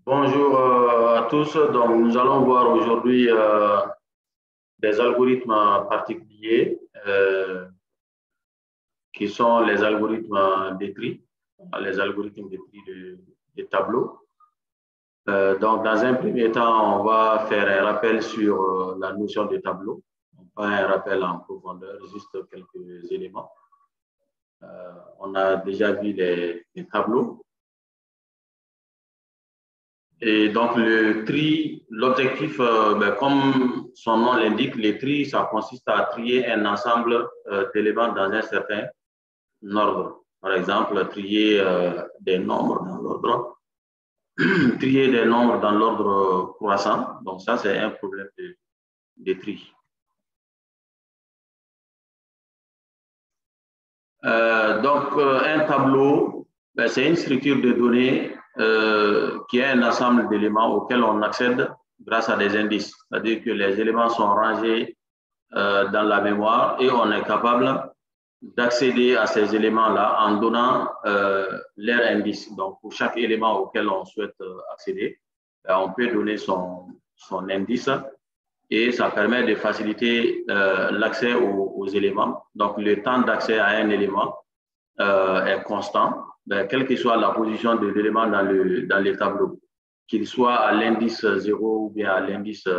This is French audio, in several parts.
Bonjour à tous. Donc, nous allons voir aujourd'hui des algorithmes particuliers qui sont les algorithmes de tri, les algorithmes de tri des tableaux. Donc, dans un premier temps, on va faire un rappel sur la notion de tableau. Pas un rappel en profondeur, juste quelques éléments. On a déjà vu les tableaux. Et donc, le tri, l'objectif, comme son nom l'indique, le tri, ça consiste à trier un ensemble d'éléments dans un certain ordre. Par exemple, trier des nombres dans l'ordre, trier des nombres dans l'ordre croissant. Donc, ça, c'est un problème de tri. Un tableau, c'est une structure de données qui est un ensemble d'éléments auxquels on accède grâce à des indices. C'est-à-dire que les éléments sont rangés dans la mémoire et on est capable d'accéder à ces éléments-là en donnant leur indice. Donc, pour chaque élément auquel on souhaite accéder, on peut donner son indice et ça permet de faciliter l'accès aux éléments. Donc, le temps d'accès à un élément est constant, quelle que soit la position de l'élément dans les tableaux, qu'il soit à l'indice 0 ou bien à l'indice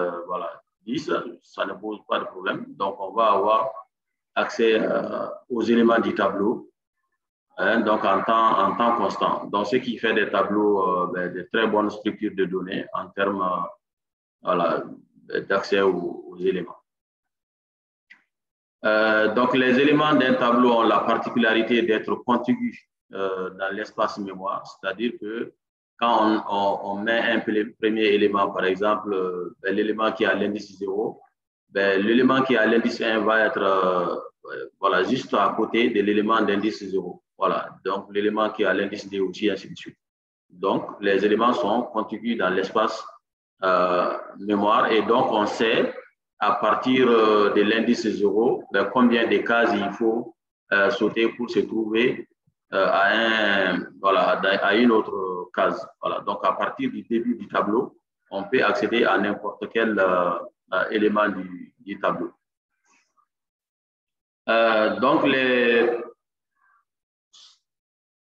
10, ça ne pose pas de problème. Donc, on va avoir accès aux éléments du tableau, donc en temps constant. Donc, ce qui fait des tableaux de très bonnes structures de données en termes d'accès aux éléments. Donc, les éléments d'un tableau ont la particularité d'être contigus dans l'espace mémoire, c'est-à-dire que quand on met un premier élément, par exemple, l'élément qui a l'indice 0, l'élément qui a l'indice 1 va être juste à côté de l'élément d'indice 0. Voilà, donc l'élément qui a l'indice 2 aussi, ainsi de suite. Donc, les éléments sont contigus dans l'espace mémoire et donc on sait à partir de l'indice 0, combien de cases il faut sauter pour se trouver à une autre case. Voilà. Donc, à partir du début du tableau, on peut accéder à n'importe quel élément du tableau. Donc,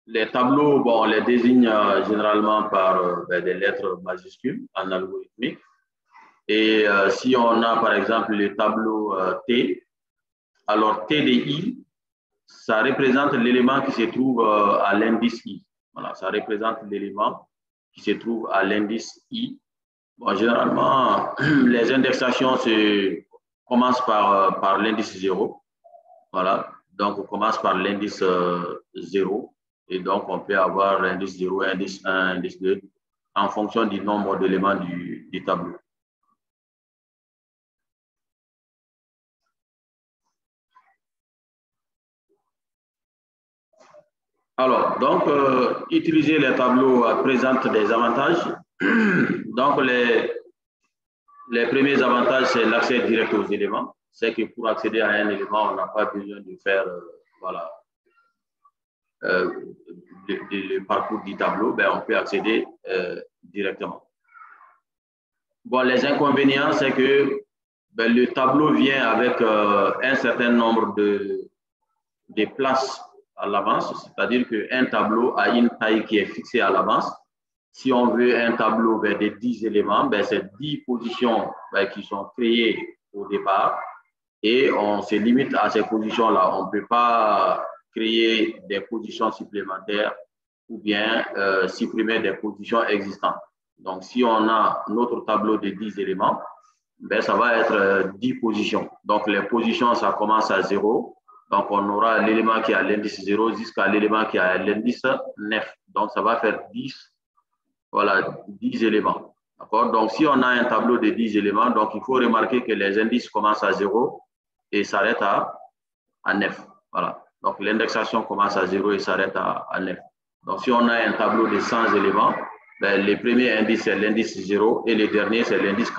les tableaux, on les désigne généralement par des lettres majuscules en algorithmique. Et si on a, par exemple, le tableau T, alors T de I, ça représente l'élément qui se trouve à l'indice I. Voilà, ça représente l'élément qui se trouve à l'indice I. Bon, généralement, les indexations commencent par l'indice 0. Voilà, donc on commence par l'indice 0. Et donc, on peut avoir l'indice 0, indice 1, indice 2, en fonction du nombre d'éléments du tableau. Alors, donc, utiliser les tableaux présente des avantages. Donc, les premiers avantages, c'est l'accès direct aux éléments. C'est que pour accéder à un élément, on n'a pas besoin de faire le parcours du tableau, on peut accéder directement. Bon, les inconvénients, c'est que le tableau vient avec un certain nombre de places à l'avance, c'est-à-dire qu'un tableau a une taille qui est fixée à l'avance. Si on veut un tableau de 10 éléments, c'est 10 positions qui sont créées au départ et on se limite à ces positions-là. On ne peut pas créer des positions supplémentaires ou bien supprimer des positions existantes. Donc, si on a notre tableau de 10 éléments, ça va être 10 positions. Donc, les positions, ça commence à 0. Donc, on aura l'élément qui a l'indice 0 jusqu'à l'élément qui a l'indice 9. Donc, ça va faire 10, 10 éléments. D'accord? Donc, si on a un tableau de 10 éléments, donc il faut remarquer que les indices commencent à 0 et s'arrêtent à 9. Voilà. Donc, l'indexation commence à 0 et s'arrête à 9. Donc, si on a un tableau de 100 éléments, le premier indice, c'est l'indice 0 et le dernier, c'est l'indice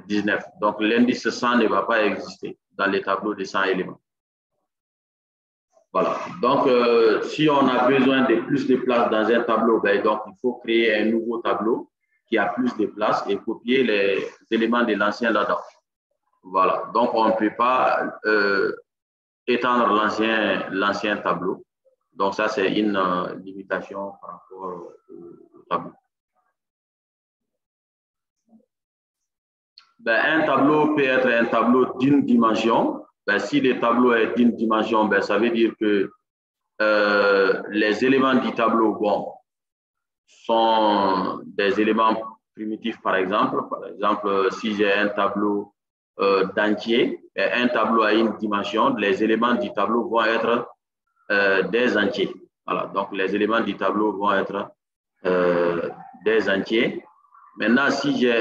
19. Donc, l'indice 100 ne va pas exister dans les tableaux de 100 éléments. Voilà. Donc, si on a besoin de plus de place dans un tableau, ben, donc, il faut créer un nouveau tableau qui a plus de place et copier les éléments de l'ancien là-dedans. Voilà. Donc, on ne peut pas étendre l'ancien tableau. Donc, ça, c'est une limitation par rapport au tableau. Ben, un tableau peut être un tableau d'une dimension. Ben, si le tableau est d'une dimension, ben, ça veut dire que les éléments du tableau, bon, sont des éléments primitifs, par exemple. Par exemple, si j'ai un tableau d'entier, un tableau à une dimension, les éléments du tableau vont être des entiers. Voilà, donc les éléments du tableau vont être des entiers. Maintenant, si j'ai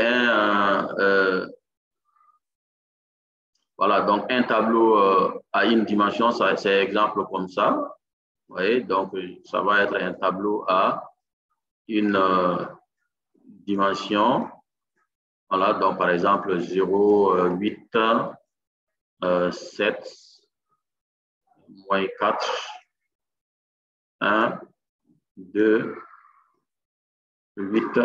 voilà, donc un tableau à une dimension, c'est exemple comme ça. Vous voyez, donc ça va être un tableau à une dimension. Voilà, donc par exemple 0, 8, 7, moins 4, 1, 2, 8,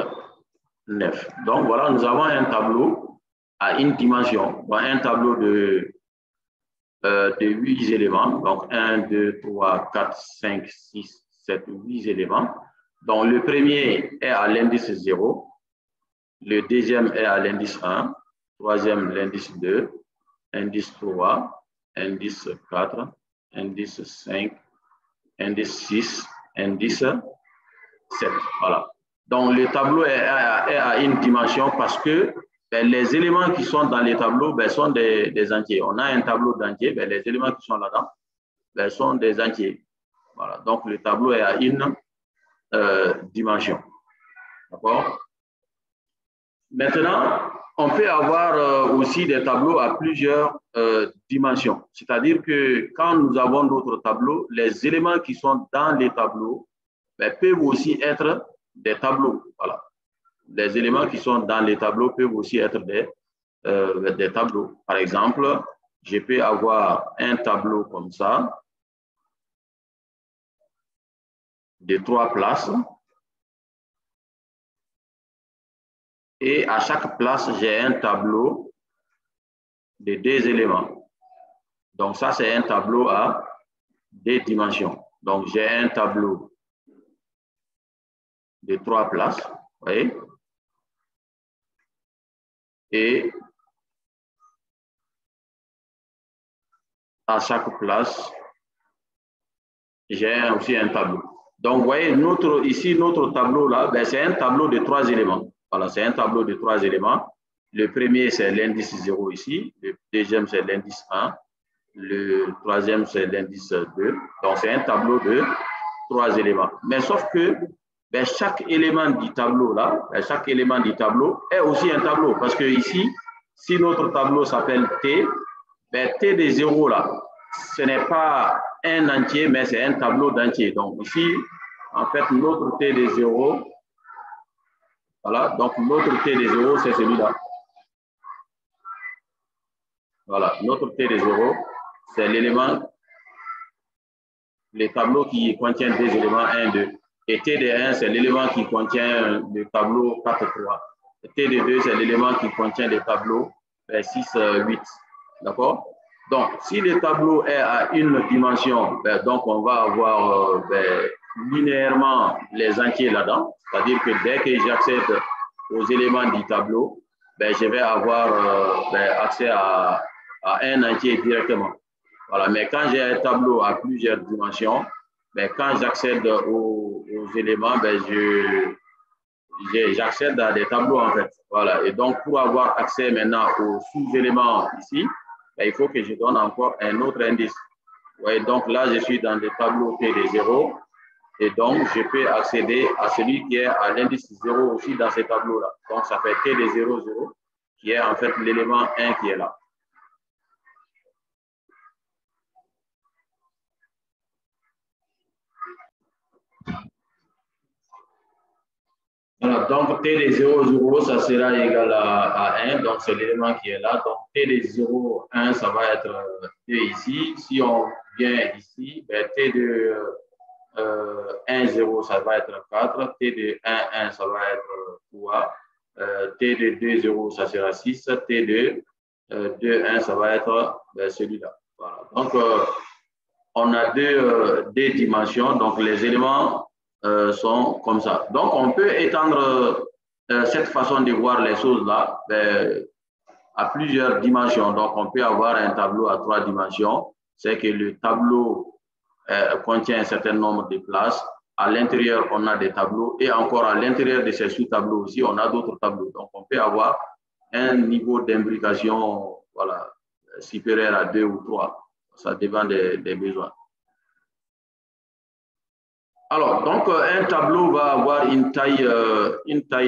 9. Donc voilà, nous avons un tableau à une dimension, un tableau de 8 éléments, donc 1, 2, 3, 4, 5, 6, 7, 8 éléments. Donc le premier est à l'indice 0, le deuxième est à l'indice 1, troisième l'indice 2, indice 3, indice 4, indice 5, indice 6, indice 7. Voilà. Donc le tableau est à une dimension parce que ben, les éléments qui sont dans les tableaux ben, sont des entiers. On a un tableau d'entiers, ben, les éléments qui sont là-dedans ben, sont des entiers. Voilà. Donc le tableau est à une dimension. D'accord? Maintenant, on peut avoir aussi des tableaux à plusieurs dimensions. C'est-à-dire que quand nous avons notre tableau, les éléments qui sont dans les tableaux ben, peuvent aussi être des tableaux. Voilà. Les éléments qui sont dans les tableaux peuvent aussi être des tableaux. Par exemple, je peux avoir un tableau comme ça, de 3 places. Et à chaque place, j'ai un tableau de 2 éléments. Donc ça, c'est un tableau à 2 dimensions. Donc j'ai un tableau de 3 places, vous voyez. Et à chaque place, j'ai aussi un tableau. Donc, vous voyez, ici, notre tableau là, ben, c'est un tableau de 3 éléments. Voilà, c'est un tableau de 3 éléments. Le premier, c'est l'indice 0 ici. Le deuxième, c'est l'indice 1. Le troisième, c'est l'indice 2. Donc, c'est un tableau de 3 éléments. Mais sauf que ben, chaque élément du tableau là, ben, chaque élément du tableau est aussi un tableau. Parce que ici, si notre tableau s'appelle T, ben, T de 0 là, ce n'est pas un entier, mais c'est un tableau d'entier. Donc ici, en fait, notre T de 0, voilà, donc notre T de 0, c'est celui-là. Voilà, notre T de 0, c'est l'élément, le tableau qui contient 2 éléments 1, 2. Et T de 1, c'est l'élément qui contient le tableau 4, 3. Et T de 2, c'est l'élément qui contient le tableau 6, 8. D'accord? Donc, si le tableau est à une dimension, ben, donc on va avoir linéairement les entiers là-dedans. C'est-à-dire que dès que j'accède aux éléments du tableau, ben, je vais avoir accès à un entier directement. Voilà. Mais quand j'ai un tableau à plusieurs dimensions, ben, quand j'accède aux éléments, ben, j'accède à des tableaux en fait. Voilà. Et donc, pour avoir accès maintenant aux sous-éléments ici, ben, il faut que je donne encore un autre indice. Ouais, donc là, je suis dans le tableau T de 0 et donc je peux accéder à celui qui est à l'indice 0 aussi dans ce tableau-là. Donc ça fait T de 0, 0 qui est en fait l'élément 1 qui est là. Voilà, donc T de 0, 0, ça sera égal à 1, donc c'est l'élément qui est là. Donc T de 0, 1, ça va être T ici. Si on vient ici, ben, T de 1, 0, ça va être 4, T de 1, 1, ça va être 3, T de 2, 0, ça sera 6, T de 2, 1, ça va être celui-là. Voilà. Donc, on a deux dimensions, donc les éléments sont comme ça. Donc, on peut étendre cette façon de voir les choses-là à plusieurs dimensions. Donc, on peut avoir un tableau à 3 dimensions. C'est que le tableau contient un certain nombre de places. À l'intérieur, on a des tableaux et encore à l'intérieur de ces sous-tableaux aussi, on a d'autres tableaux. Donc, on peut avoir un niveau d'imbrication voilà, supérieur à 2 ou 3. Ça dépend des besoins. Alors, donc, un tableau va avoir une taille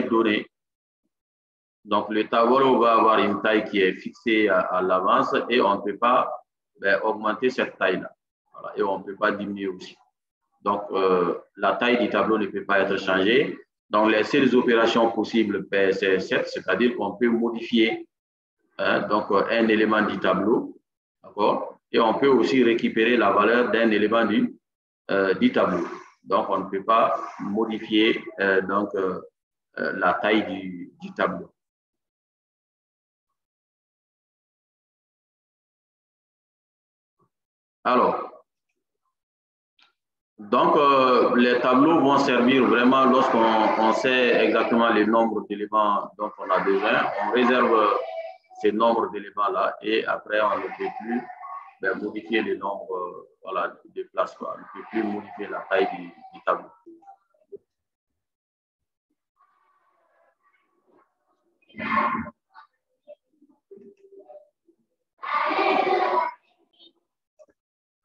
donnée. Donc, le tableau va avoir une taille qui est fixée à l'avance et on ne peut pas augmenter cette taille-là. Voilà, et on ne peut pas diminuer aussi. Donc, la taille du tableau ne peut pas être changée. Donc, les seules opérations possibles, c'est 7, c'est-à-dire qu'on peut modifier donc, un élément du tableau. D'accord? Et on peut aussi récupérer la valeur d'un élément du tableau. Donc, on ne peut pas modifier la taille du tableau. Alors, donc, les tableaux vont servir vraiment lorsqu'on sait exactement le nombre d'éléments dont on a besoin. On réserve ces nombres d'éléments-là et après, on ne peut plus modifier le nombre voilà, de places. On ne peut plus modifier la taille du tableau.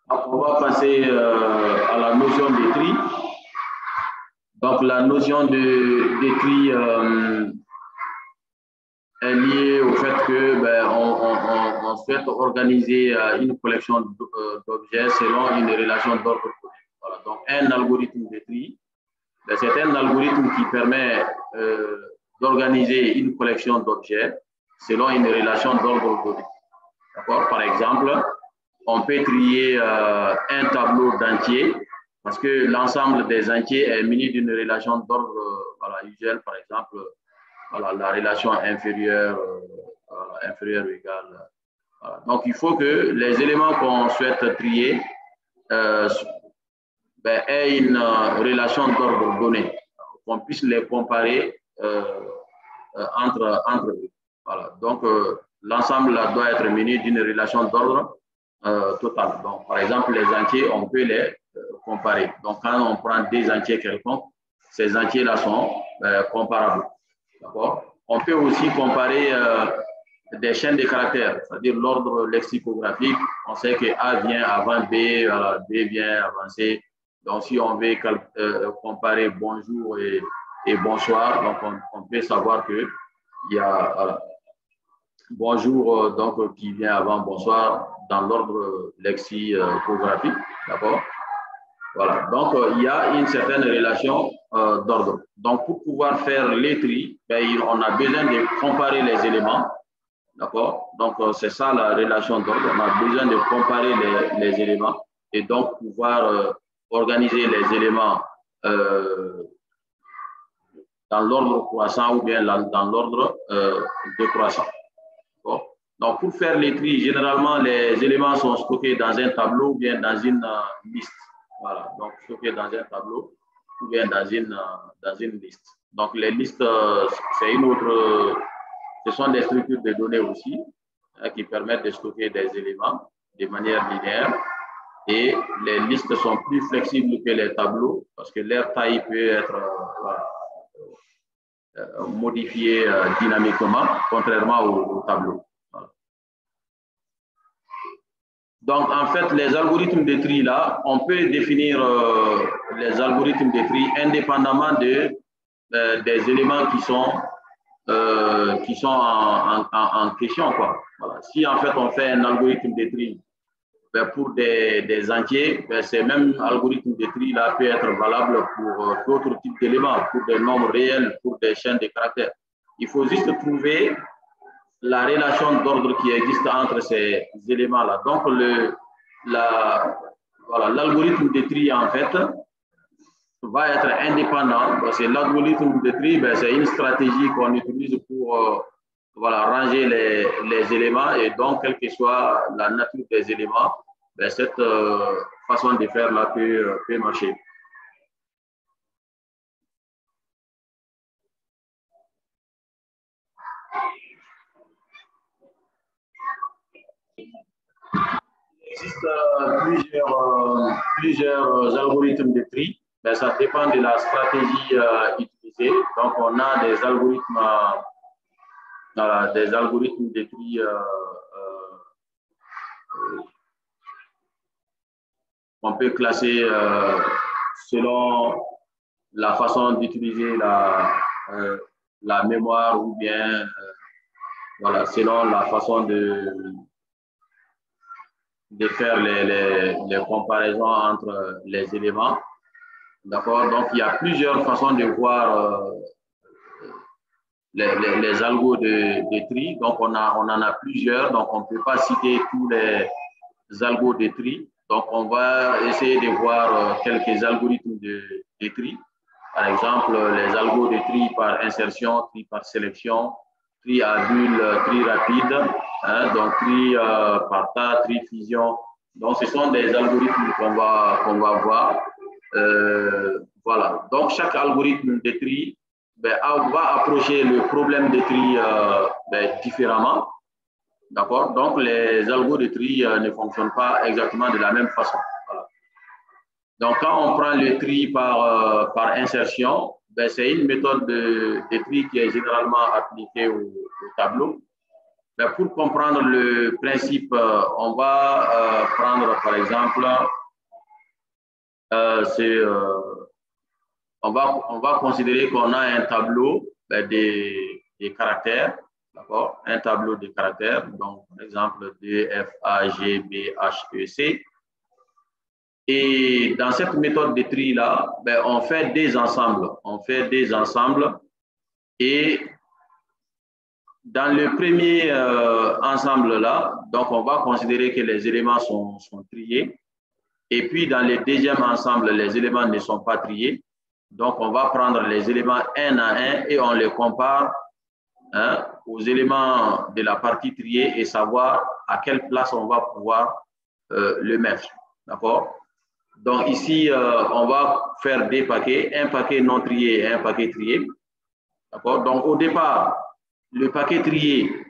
On va passer à la notion de tri. Donc, la notion de tri est liée au fait que on souhaite organiser une collection d'objets selon une relation d'ordre. Voilà. Donc, un algorithme de tri, c'est un algorithme qui permet d'organiser une collection d'objets selon une relation d'ordre donné. D'accord? Par exemple, on peut trier un tableau d'entiers parce que l'ensemble des entiers est muni d'une relation d'ordre usuelle, par exemple, voilà, la relation inférieure ou égale. Voilà. Donc, il faut que les éléments qu'on souhaite trier aient une relation d'ordre donnée, qu'on puisse les comparer entre eux. Voilà. Donc, l'ensemble doit être muni d'une relation d'ordre totale. Donc, par exemple, les entiers, on peut les comparer. Donc, quand on prend des entiers quelconques, ces entiers-là sont comparables. D'accord? On peut aussi comparer des chaînes de caractères, c'est-à-dire l'ordre lexicographique. On sait que A vient avant B, B vient avant C. Donc, si on veut comparer bonjour et bonsoir, donc on peut savoir qu'il y a bonjour donc, qui vient avant bonsoir dans l'ordre lexicographique. D'accord? Voilà. Donc, il y a une certaine relation d'ordre. Donc, pour pouvoir faire les tri, on a besoin de comparer les éléments. D'accord? Donc, c'est ça la relation d'ordre. On a besoin de comparer les éléments et donc pouvoir organiser les éléments dans l'ordre croissant ou bien dans l'ordre décroissant. Donc, pour faire les tri, généralement, les éléments sont stockés dans un tableau ou bien dans une liste. Voilà, donc stockés dans un tableau ou bien dans une liste. Donc, les listes, c'est une autre. Ce sont des structures de données aussi qui permettent de stocker des éléments de manière linéaire. Et les listes sont plus flexibles que les tableaux parce que leur taille peut être modifiée dynamiquement, contrairement au tableau. Voilà. Donc, en fait, les algorithmes de tri, là, on peut définir les algorithmes de tri indépendamment des éléments qui sont en question, quoi. Voilà. Si en fait on fait un algorithme de tri pour des entiers, ce même algorithme de tri là peut être valable pour d'autres types d'éléments, pour des nombres réels, pour des chaînes de caractères. Il faut juste trouver la relation d'ordre qui existe entre ces éléments-là. Donc, voilà, l'algorithme de tri, en fait, va être indépendant. Parce que l'algorithme de tri, ben, c'est une stratégie qu'on utilise pour voilà, ranger les éléments. Et donc, quelle que soit la nature des éléments, ben, cette façon de faire là peut marcher. Il existe plusieurs algorithmes de tri. Mais ça dépend de la stratégie utilisée. Donc, on a des algorithmes de tri qu'on peut classer selon la façon d'utiliser la mémoire ou bien voilà, selon la façon de faire les comparaisons entre les éléments. D'accord? Donc, il y a plusieurs façons de voir les algos de tri. Donc, on en a plusieurs. Donc, on ne peut pas citer tous les algos de tri. Donc, on va essayer de voir quelques algorithmes de tri. Par exemple, les algos de tri par insertion, tri par sélection, tri à bulle, tri rapide, hein, donc tri par tas, tri fusion. Donc, ce sont des algorithmes qu'on va voir. Voilà. Donc, chaque algorithme de tri va approcher le problème de tri différemment. D'accord? Donc, les algos de tri ne fonctionnent pas exactement de la même façon. Voilà. Donc, quand on prend le tri par insertion, c'est une méthode de tri qui est généralement appliquée au tableau. Pour comprendre le principe, on va prendre par exemple, on va considérer qu'on a un tableau des caractères, d'accord? Un tableau de caractères, donc par exemple D, F, A, G, B, H, E, C. Et dans cette méthode de tri-là, on fait des ensembles. On fait des ensembles. Et dans le premier ensemble-là, donc on va considérer que les éléments sont triés. Et puis dans le deuxième ensemble, les éléments ne sont pas triés. Donc on va prendre les éléments un à un et on les compare aux éléments de la partie triée et savoir à quelle place on va pouvoir le mettre. D'accord? Donc ici, on va faire des paquets, un paquet non trié et un paquet trié. D'accord? Donc au départ, le paquet trié,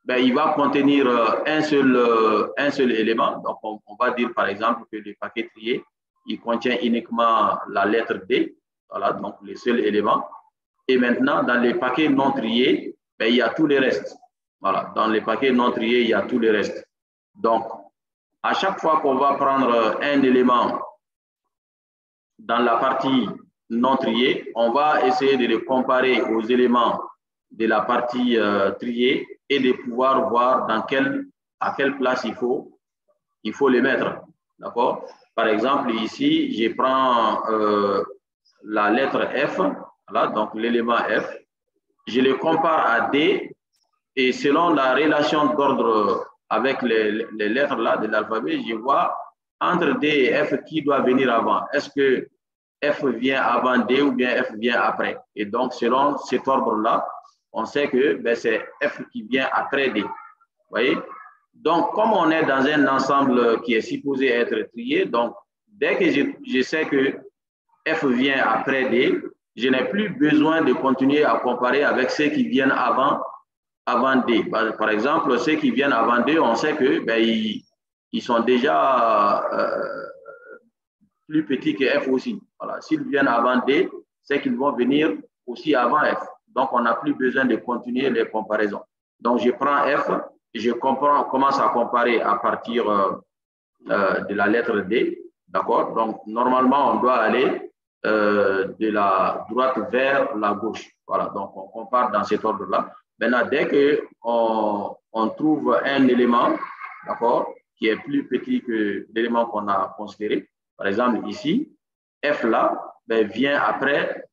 il va contenir un seul élément. Donc on va dire par exemple que le paquet trié, il contient uniquement la lettre D. Voilà, donc le seul élément. Et maintenant, dans les paquets non triés, il y a tous les restes. Voilà, dans les paquets non triés, il y a tous les restes. Donc, à chaque fois qu'on va prendre un élément dans la partie non triée, on va essayer de le comparer aux éléments de la partie triée et de pouvoir voir à quelle place il faut les mettre. D'accord? Par exemple, ici, je prends la lettre F, voilà, donc l'élément F, je le compare à D et selon la relation d'ordre avec les lettres là de l'alphabet, je vois entre D et F qui doit venir avant. Est-ce que F vient avant D ou bien F vient après? Et donc, selon cet ordre-là, on sait que c'est F qui vient après D. Vous voyez? Donc, comme on est dans un ensemble qui est supposé être trié, donc dès que je sais que F vient après D, je n'ai plus besoin de continuer à comparer avec ceux qui viennent avant D. Par exemple, ceux qui viennent avant D, on sait que ils sont déjà plus petits que F aussi. Voilà. S'ils viennent avant D, c'est qu'ils vont venir aussi avant F. Donc, on n'a plus besoin de continuer les comparaisons. Donc, je prends F et je commence à comparer à partir de la lettre D. D'accord? Donc, normalement, on doit aller de la droite vers la gauche. Voilà. Donc, on compare dans cet ordre-là. Maintenant, dès qu'on trouve un élément, d'accord, qui est plus petit que l'élément qu'on a considéré, par exemple, ici, F là vient après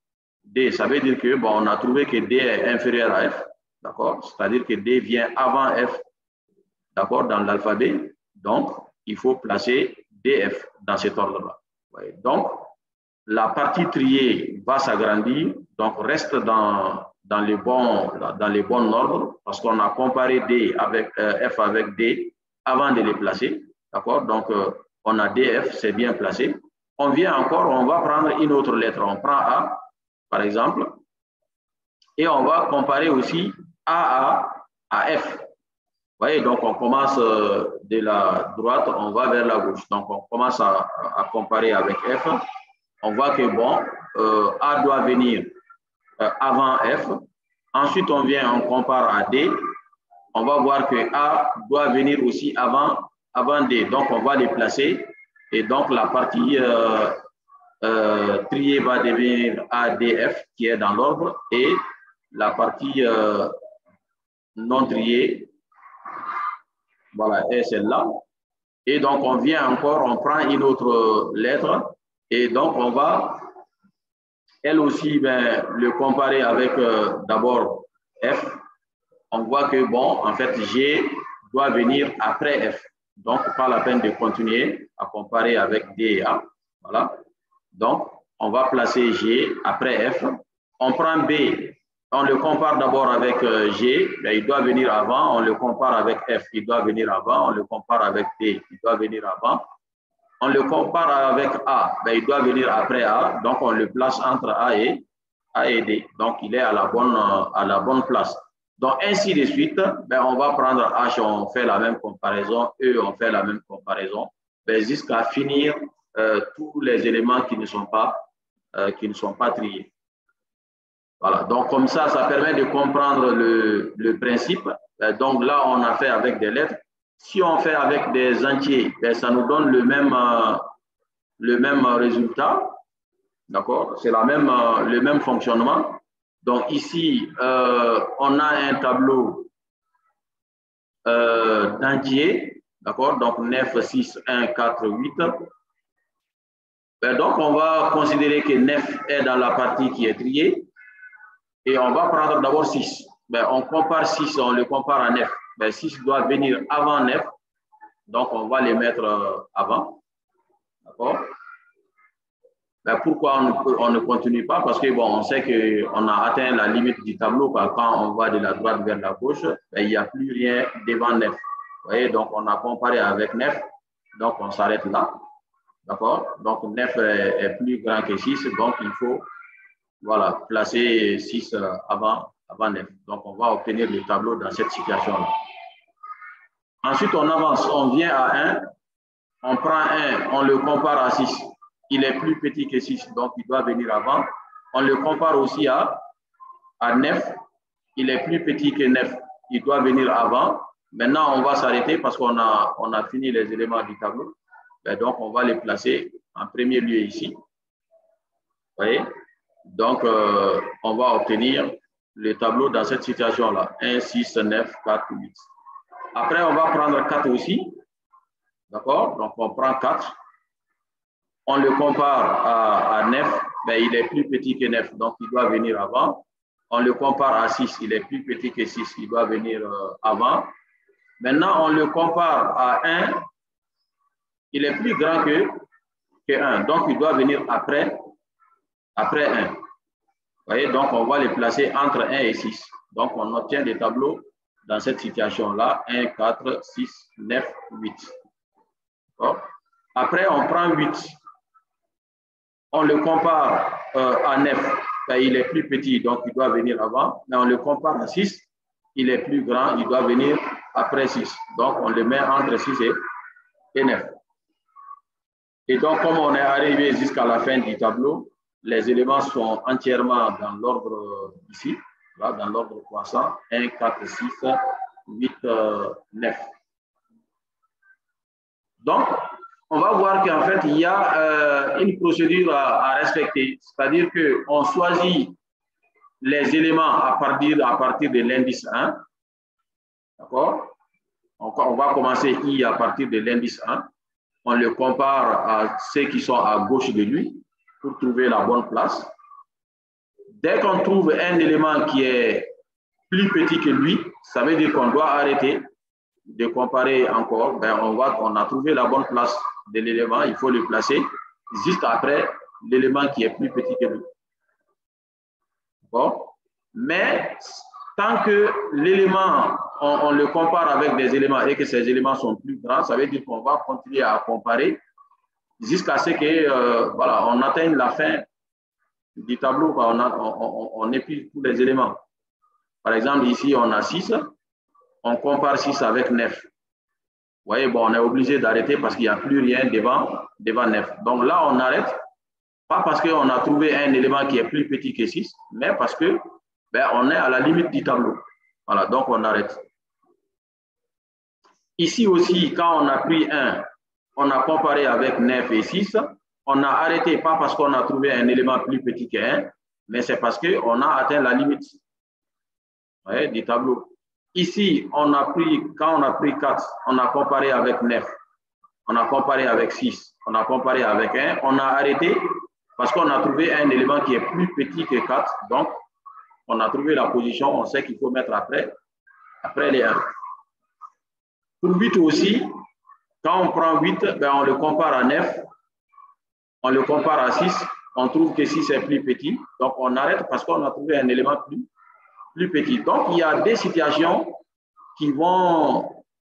D. Ça veut dire que on a trouvé que D est inférieur à F. D'accord? C'est-à-dire que D vient avant F. D'accord? Dans l'alphabet. Donc, il faut placer DF dans cet ordre-là. Donc, la partie triée va s'agrandir, donc reste dans les bons ordres, parce qu'on a comparé D avec, F avec D avant de les placer. D'accord? Donc, on a DF, c'est bien placé. On vient encore, on va prendre une autre lettre. On prend A, par exemple, et on va comparer aussi AA à F. Vous voyez, donc on commence de la droite, on va vers la gauche. Donc, on commence à comparer avec F. On voit que, bon, A doit venir avant F. Ensuite, on vient, on compare à D. On va voir que A doit venir aussi avant D. Donc, on va les placer. Et donc, la partie triée va devenir ADF, qui est dans l'ordre. Et la partie non triée, voilà, est celle-là. Et donc, on vient encore, on prend une autre lettre. Et donc, on va, elle aussi, le comparer avec d'abord F. On voit que, bon, en fait, G doit venir après F. Donc, pas la peine de continuer à comparer avec D et A. Voilà. Donc, on va placer G après F. On prend B. On le compare d'abord avec G, il doit venir avant. On le compare avec F, il doit venir avant. On le compare avec D, il doit venir avant. On le compare avec A, il doit venir après A. Donc, on le place entre A et D. Donc, il est à la bonne place. Donc, ainsi de suite, on va prendre H, on fait la même comparaison. E, on fait la même comparaison. Jusqu'à finir tous les éléments qui ne sont pas triés. Voilà, donc comme ça permet de comprendre le principe. Donc là, on a fait avec des lettres. Si on fait avec des entiers, ça nous donne le même résultat. D'accord? C'est le même fonctionnement. Donc ici, on a un tableau d'entiers. D'accord? Donc 9, 6, 1, 4, 8. Donc on va considérer que 9 est dans la partie qui est triée. Et on va prendre d'abord 6. On compare 6, on le compare à 9. 6 doit venir avant 9. Donc, on va les mettre avant. D'accord? Pourquoi on ne continue pas? Parce que, bon, on sait qu'on a atteint la limite du tableau. Quand on va de la droite vers la gauche, il n'y a plus rien devant 9. Vous voyez? Donc, on a comparé avec 9. Donc, on s'arrête là. D'accord? Donc, 9 est plus grand que 6. Donc, il faut placer 6 avant 9. Donc, on va obtenir le tableau dans cette situation-là. Ensuite, on avance. On vient à 1. On prend 1. On le compare à 6. Il est plus petit que 6. Donc, il doit venir avant. On le compare aussi à 9. Il est plus petit que 9. Il doit venir avant. Maintenant, on va s'arrêter parce qu'on a fini les éléments du tableau. Donc, on va les placer en premier lieu ici. Vous voyez? Donc, on va obtenir le tableau dans cette situation-là. 1, 6, 9, 4, 8. Après, on va prendre 4 aussi. D'accord? Donc, on prend 4. On le compare à 9. Il est plus petit que 9. Donc, il doit venir avant. On le compare à 6. Il est plus petit que 6. Il doit venir avant. Maintenant, on le compare à 1. Il est plus grand que 1. Donc, il doit venir après 1. Vous voyez, donc on va les placer entre 1 et 6. Donc, on obtient des tableaux dans cette situation-là. 1, 4, 6, 9, 8. Après, on prend 8. On le compare à 9. Il est plus petit, donc il doit venir avant. Mais on le compare à 6. Il est plus grand, il doit venir après 6. Donc, on le met entre 6 et 9. Et donc, comme on est arrivé jusqu'à la fin du tableau, les éléments sont entièrement dans l'ordre ici, là, dans l'ordre croissant, 1, 4, 6, 8, 9. Donc, on va voir qu'en fait, il y a une procédure à respecter, c'est-à-dire qu'on choisit les éléments à partir de l'indice 1, d'accord? On va commencer I à partir de l'indice 1. On le compare à ceux qui sont à gauche de lui pour trouver la bonne place. Dès qu'on trouve un élément qui est plus petit que lui, ça veut dire qu'on doit arrêter de comparer encore. On a trouvé la bonne place de l'élément, il faut le placer juste après l'élément qui est plus petit que lui. Bon. Mais tant que l'élément, on le compare avec des éléments et que ces éléments sont plus grands, ça veut dire qu'on va continuer à comparer jusqu'à ce que voilà, on atteigne la fin du tableau, on épuise tous les éléments. Par exemple, ici, on a 6, on compare 6 avec 9. Vous voyez, bon, on est obligé d'arrêter parce qu'il n'y a plus rien devant 9. Donc là, on arrête, pas parce qu'on a trouvé un élément qui est plus petit que 6, mais parce que on est à la limite du tableau. Voilà, donc on arrête. Ici aussi, quand on a pris 1, on a comparé avec 9 et 6, on a arrêté, pas parce qu'on a trouvé un élément plus petit que 1, mais c'est parce qu'on a atteint la limite, ouais, du tableau. Ici, quand on a pris 4, on a comparé avec 9, on a comparé avec 6, on a comparé avec 1, on a arrêté parce qu'on a trouvé un élément qui est plus petit que 4, donc on a trouvé la position, on sait qu'il faut mettre après les 1. Pour 8 aussi, quand on prend 8, on le compare à 9, on le compare à 6, on trouve que 6 est plus petit, donc on arrête parce qu'on a trouvé un élément plus petit. Donc, il y a des situations qui vont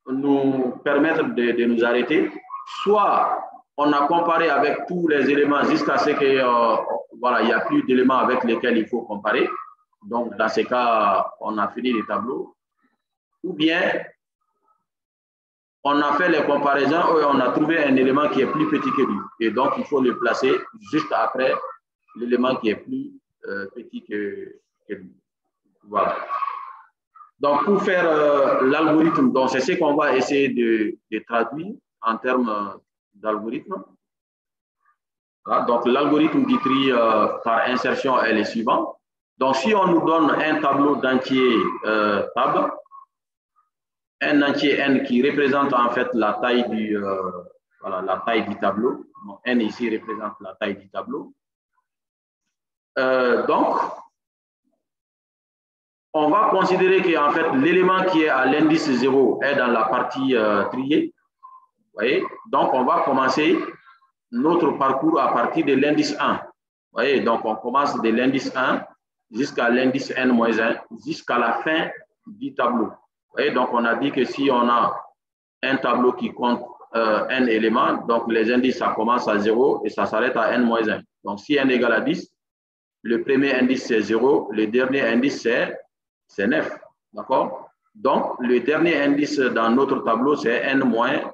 nous permettre de nous arrêter. Soit on a comparé avec tous les éléments jusqu'à ce que voilà, il n'y a plus d'éléments avec lesquels il faut comparer. Donc, dans ces cas, on a fini les tableaux. Ou bien, on a fait les comparaisons et on a trouvé un élément qui est plus petit que lui. Et donc, il faut le placer juste après l'élément qui est plus petit que lui. Voilà. Donc, pour faire l'algorithme, c'est ce qu'on va essayer de traduire en termes d'algorithme. Voilà. Donc, l'algorithme du tri par insertion est le suivant. Donc, si on nous donne un tableau d'entier table, un entier n qui représente en fait la taille du, voilà, la taille du tableau. Donc, n ici représente la taille du tableau. Donc, on va considérer que en fait, l'élément qui est à l'indice 0 est dans la partie triée. Vous voyez? Donc, on va commencer notre parcours à partir de l'indice 1. Vous voyez? Donc, on commence de l'indice 1 jusqu'à l'indice n-1, jusqu'à la fin du tableau. Vous voyez? Donc, on a dit que si on a un tableau qui compte n éléments, donc les indices, ça commence à 0 et ça s'arrête à n-1. Donc, si n égale à 10, le premier indice, c'est 0, le dernier indice, c'est 9. D'accord? Donc, le dernier indice dans notre tableau, c'est n-1,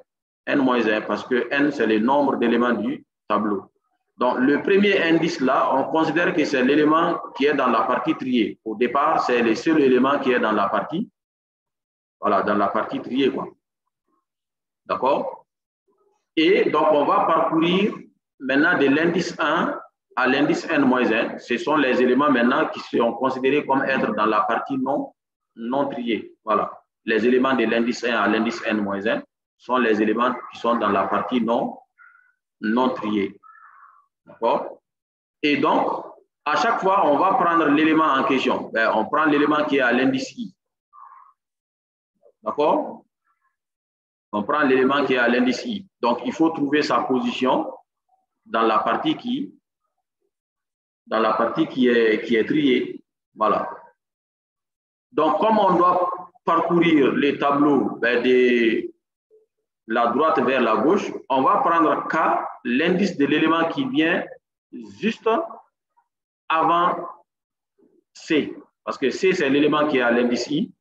parce que n, c'est le nombre d'éléments du tableau. Donc, le premier indice là, on considère que c'est l'élément qui est dans la partie triée. Au départ, c'est le seul élément qui est dans la partie, voilà, dans la partie triée, quoi. D'accord? Et donc, on va parcourir maintenant de l'indice 1 à l'indice n-1. Ce sont les éléments maintenant qui sont considérés comme être dans la partie non triée. Voilà. Les éléments de l'indice 1 à l'indice n-1 sont les éléments qui sont dans la partie non triée. D'accord? Et donc, à chaque fois, on va prendre l'élément en question. On prend l'élément qui est à l'indice i. D'accord? On prend l'élément qui est à l'indice i. Donc, il faut trouver sa position dans la partie qui est triée. Voilà. Donc, comme on doit parcourir les tableaux de la droite vers la gauche, on va prendre K, l'indice de l'élément qui vient juste avant C. Parce que C, c'est l'élément qui est à l'indice I.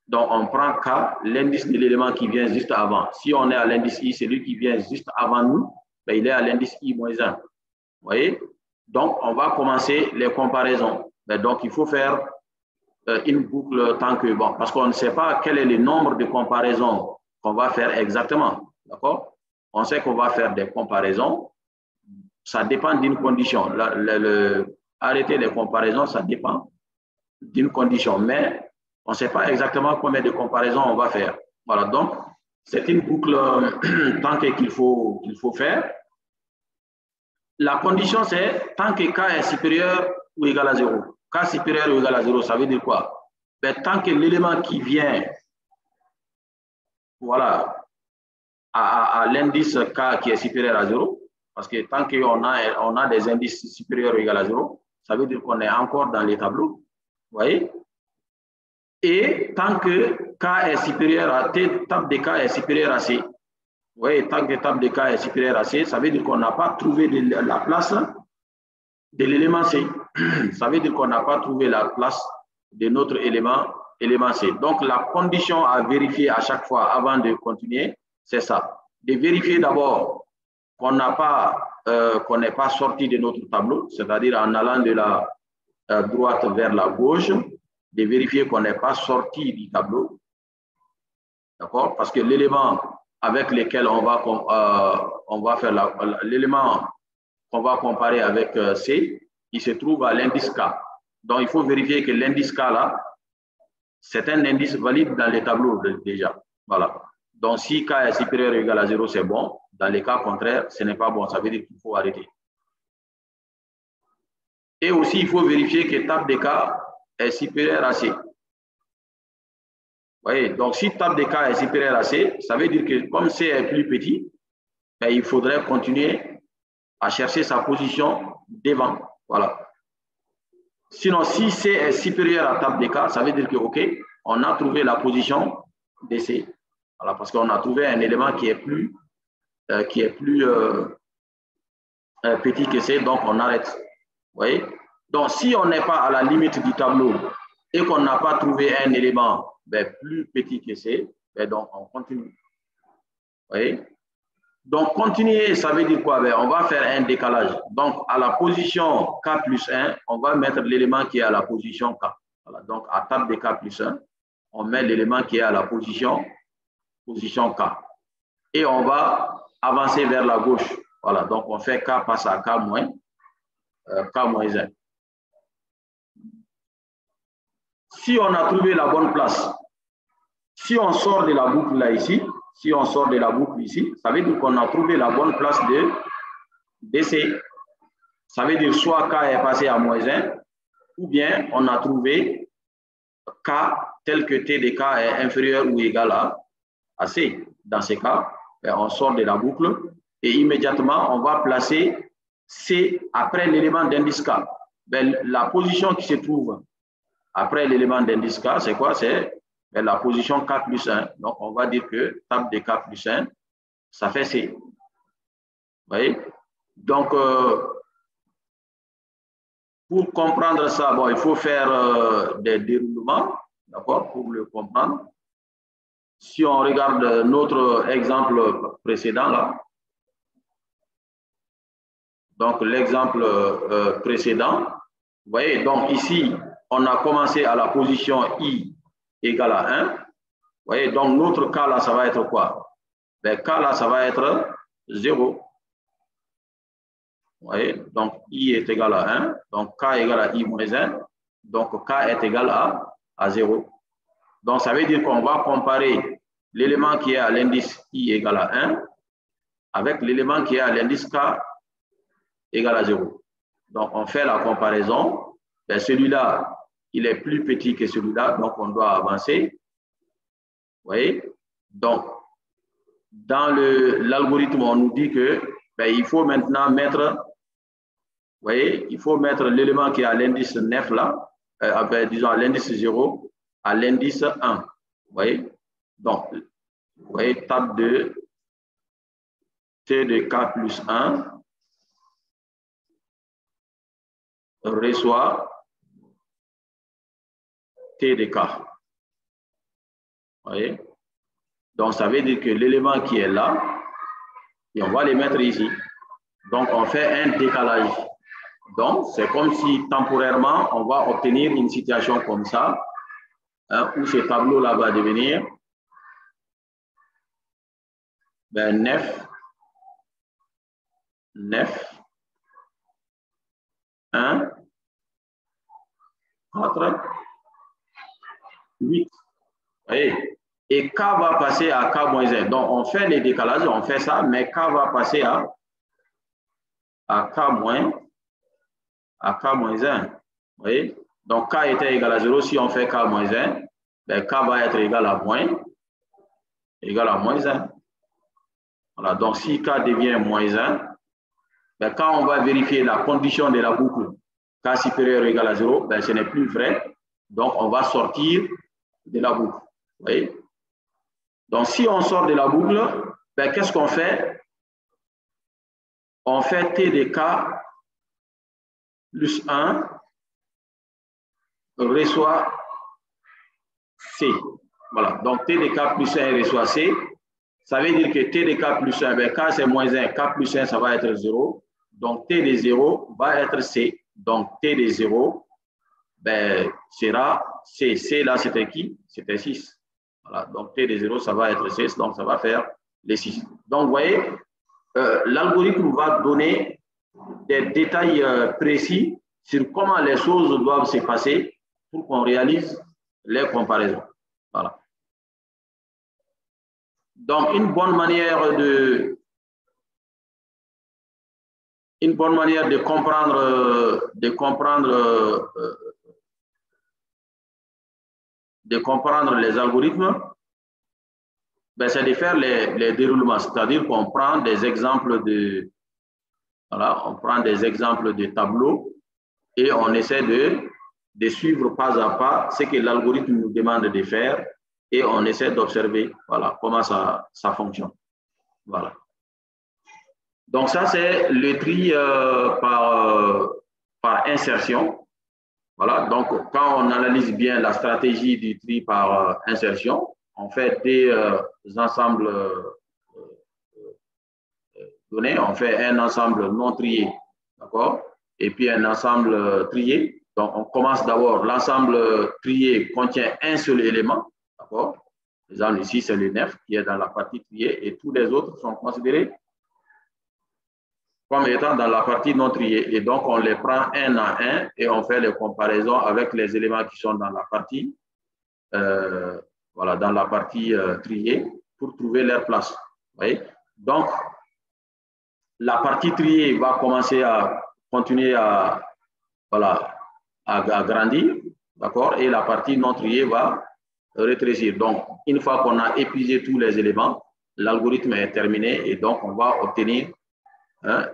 Donc, on prend K, l'indice de l'élément qui vient juste avant. Si on est à l'indice I, celui qui vient juste avant nous, il est à l'indice I-1. Vous voyez? Donc, on va commencer les comparaisons. Donc, il faut faire une boucle tant que, bon, parce qu'on ne sait pas quel est le nombre de comparaisons qu'on va faire exactement. D'accord? On sait qu'on va faire des comparaisons. Ça dépend d'une condition. Arrêter les comparaisons, ça dépend d'une condition. Mais on ne sait pas exactement combien de comparaisons on va faire. Voilà, donc c'est une boucle tant qu'il faut faire. La condition, c'est tant que K est supérieur ou égal à 0. K supérieur ou égal à 0, ça veut dire quoi? Tant que l'élément qui vient, voilà, à l'indice K qui est supérieur à 0, parce que tant qu'on a des indices supérieurs ou égal à 0, ça veut dire qu'on est encore dans les tableaux. Vous voyez? Et tant que K est supérieur à T, table de K est supérieur à C. Vous voyez, tant que table de K est supérieur à C, ça veut dire qu'on n'a pas trouvé la place de l'élément C. Ça veut dire qu'on n'a pas trouvé la place de notre élément C. Donc, la condition à vérifier à chaque fois avant de continuer, c'est ça. De vérifier d'abord qu'on n'est pas sorti de notre tableau, c'est-à-dire en allant de la droite vers la gauche, de vérifier qu'on n'est pas sorti du tableau. D'accord? Parce que l'élément avec lequel on va faire l'élément qu'on va comparer avec C, il se trouve à l'indice K. Donc, il faut vérifier que l'indice K, là, c'est un indice valide dans les tableaux déjà. Voilà. Donc, si K est supérieur ou égal à 0, c'est bon. Dans les cas contraires, ce n'est pas bon. Ça veut dire qu'il faut arrêter. Et aussi, il faut vérifier que table de K est supérieur à C. Vous voyez, donc si table de K est supérieur à C, ça veut dire que comme C est plus petit, ben, il faudrait continuer à chercher sa position devant. Voilà. Sinon, si C est supérieur à table de K, ça veut dire que, OK, on a trouvé la position de C. Voilà, parce qu'on a trouvé un élément qui est plus petit que C, donc on arrête. Vous voyez? Donc, si on n'est pas à la limite du tableau et qu'on n'a pas trouvé un élément plus petit que C, donc on continue. Vous voyez? Donc, continuer, ça veut dire quoi? On va faire un décalage. Donc, à la position K plus 1, on va mettre l'élément qui est à la position K. Voilà. Donc, à table de K plus 1, on met l'élément qui est à la position K. Et on va avancer vers la gauche. Voilà. Donc, on fait K passe à K moins 1. Si on a trouvé la bonne place, si on sort de la boucle là ici, ça veut dire qu'on a trouvé la bonne place de C. Ça veut dire soit K est passé à moins 1, ou bien on a trouvé K tel que T de K est inférieur ou égal à C. Dans ce cas, on sort de la boucle et immédiatement, on va placer C après l'élément d'indice K. La position qui se trouve après l'élément d'indice K, c'est quoi? C'est la position K plus 1. Donc, on va dire que table de K plus 1, ça fait C. Vous voyez? Donc, pour comprendre ça, bon, il faut faire des déroulements, d'accord, pour le comprendre. Si on regarde notre exemple précédent, là, donc l'exemple précédent, vous voyez, donc ici, on a commencé à la position I égale à 1. Vous voyez, donc notre K là, ça va être quoi? K là, ça va être 0. Vous voyez, donc I est égal à 1, donc K égale à I moins 1, donc K est égal à 0. Donc ça veut dire qu'on va comparer l'élément qui est à l'indice I égale à 1 avec l'élément qui est à l'indice K égale à 0. Donc on fait la comparaison. Celui-là, il est plus petit que celui-là, donc on doit avancer. Vous voyez? Donc, dans l'algorithme, on nous dit que il faut maintenant mettre, vous voyez, il faut mettre l'élément qui est à l'indice 9 là, disons à l'indice 0, à l'indice 1. Vous voyez? Donc, vous voyez, table de T de K plus 1 reçoit T de K. Vous voyez? Donc, ça veut dire que l'élément qui est là, et on va les mettre ici. Donc, on fait un décalage. Donc, c'est comme si temporairement, on va obtenir une situation comme ça, hein, où ce tableau-là va devenir 9, 1, 4, 8. Vous voyez? Et K va passer à K moins 1. Donc, on fait les décalages, on fait ça, mais K va passer à K moins 1. Vous voyez? Donc, K était égal à 0. Si on fait K moins 1, K va être égal à moins 1. Voilà, donc si K devient moins 1, ben, quand on va vérifier la condition de la boucle K supérieur ou égal à 0, ben, ce n'est plus vrai. Donc, on va sortir de la boucle. Vous voyez? Donc, si on sort de la boucle, ben, qu'est-ce qu'on fait? On fait T de K plus 1 reçoit C. Voilà, donc T de K plus 1 reçoit C. Ça veut dire que T de K plus 1, ben, K c'est moins 1, K plus 1, ça va être 0. Donc T de 0 va être C. Donc T de 0 ben, sera C. C là, c'était qui? C'était 6. Voilà, donc T de 0, ça va être 6, donc ça va faire les 6. Donc vous voyez, l'algorithme va donner des détails précis sur comment les choses doivent se passer pour qu'on réalise les comparaisons. Voilà. Donc, une bonne manière de comprendre les algorithmes, ben, c'est de faire les déroulements, c'est-à-dire qu'on prend des exemples de, voilà, on prend des exemples de tableaux et on essaie de suivre pas à pas ce que l'algorithme nous demande de faire et on essaie d'observer, voilà, comment ça fonctionne. Voilà. Donc ça, c'est le tri par insertion. Voilà, donc quand on analyse bien la stratégie du tri par insertion, on fait des ensembles donnés, on fait un ensemble non trié, d'accord, et puis un ensemble trié. Donc on commence d'abord, l'ensemble trié contient un seul élément, d'accord. Par exemple, ici, c'est le 9 qui est dans la partie triée et tous les autres sont considérés comme étant dans la partie non triée. Et donc, on les prend un à un et on fait les comparaisons avec les éléments qui sont dans la partie, voilà, dans la partie triée pour trouver leur place. Vous voyez? Donc, la partie triée va commencer à continuer à, voilà, à grandir, d'accord? Et la partie non triée va rétrécir. Donc, une fois qu'on a épuisé tous les éléments, l'algorithme est terminé et donc on va obtenir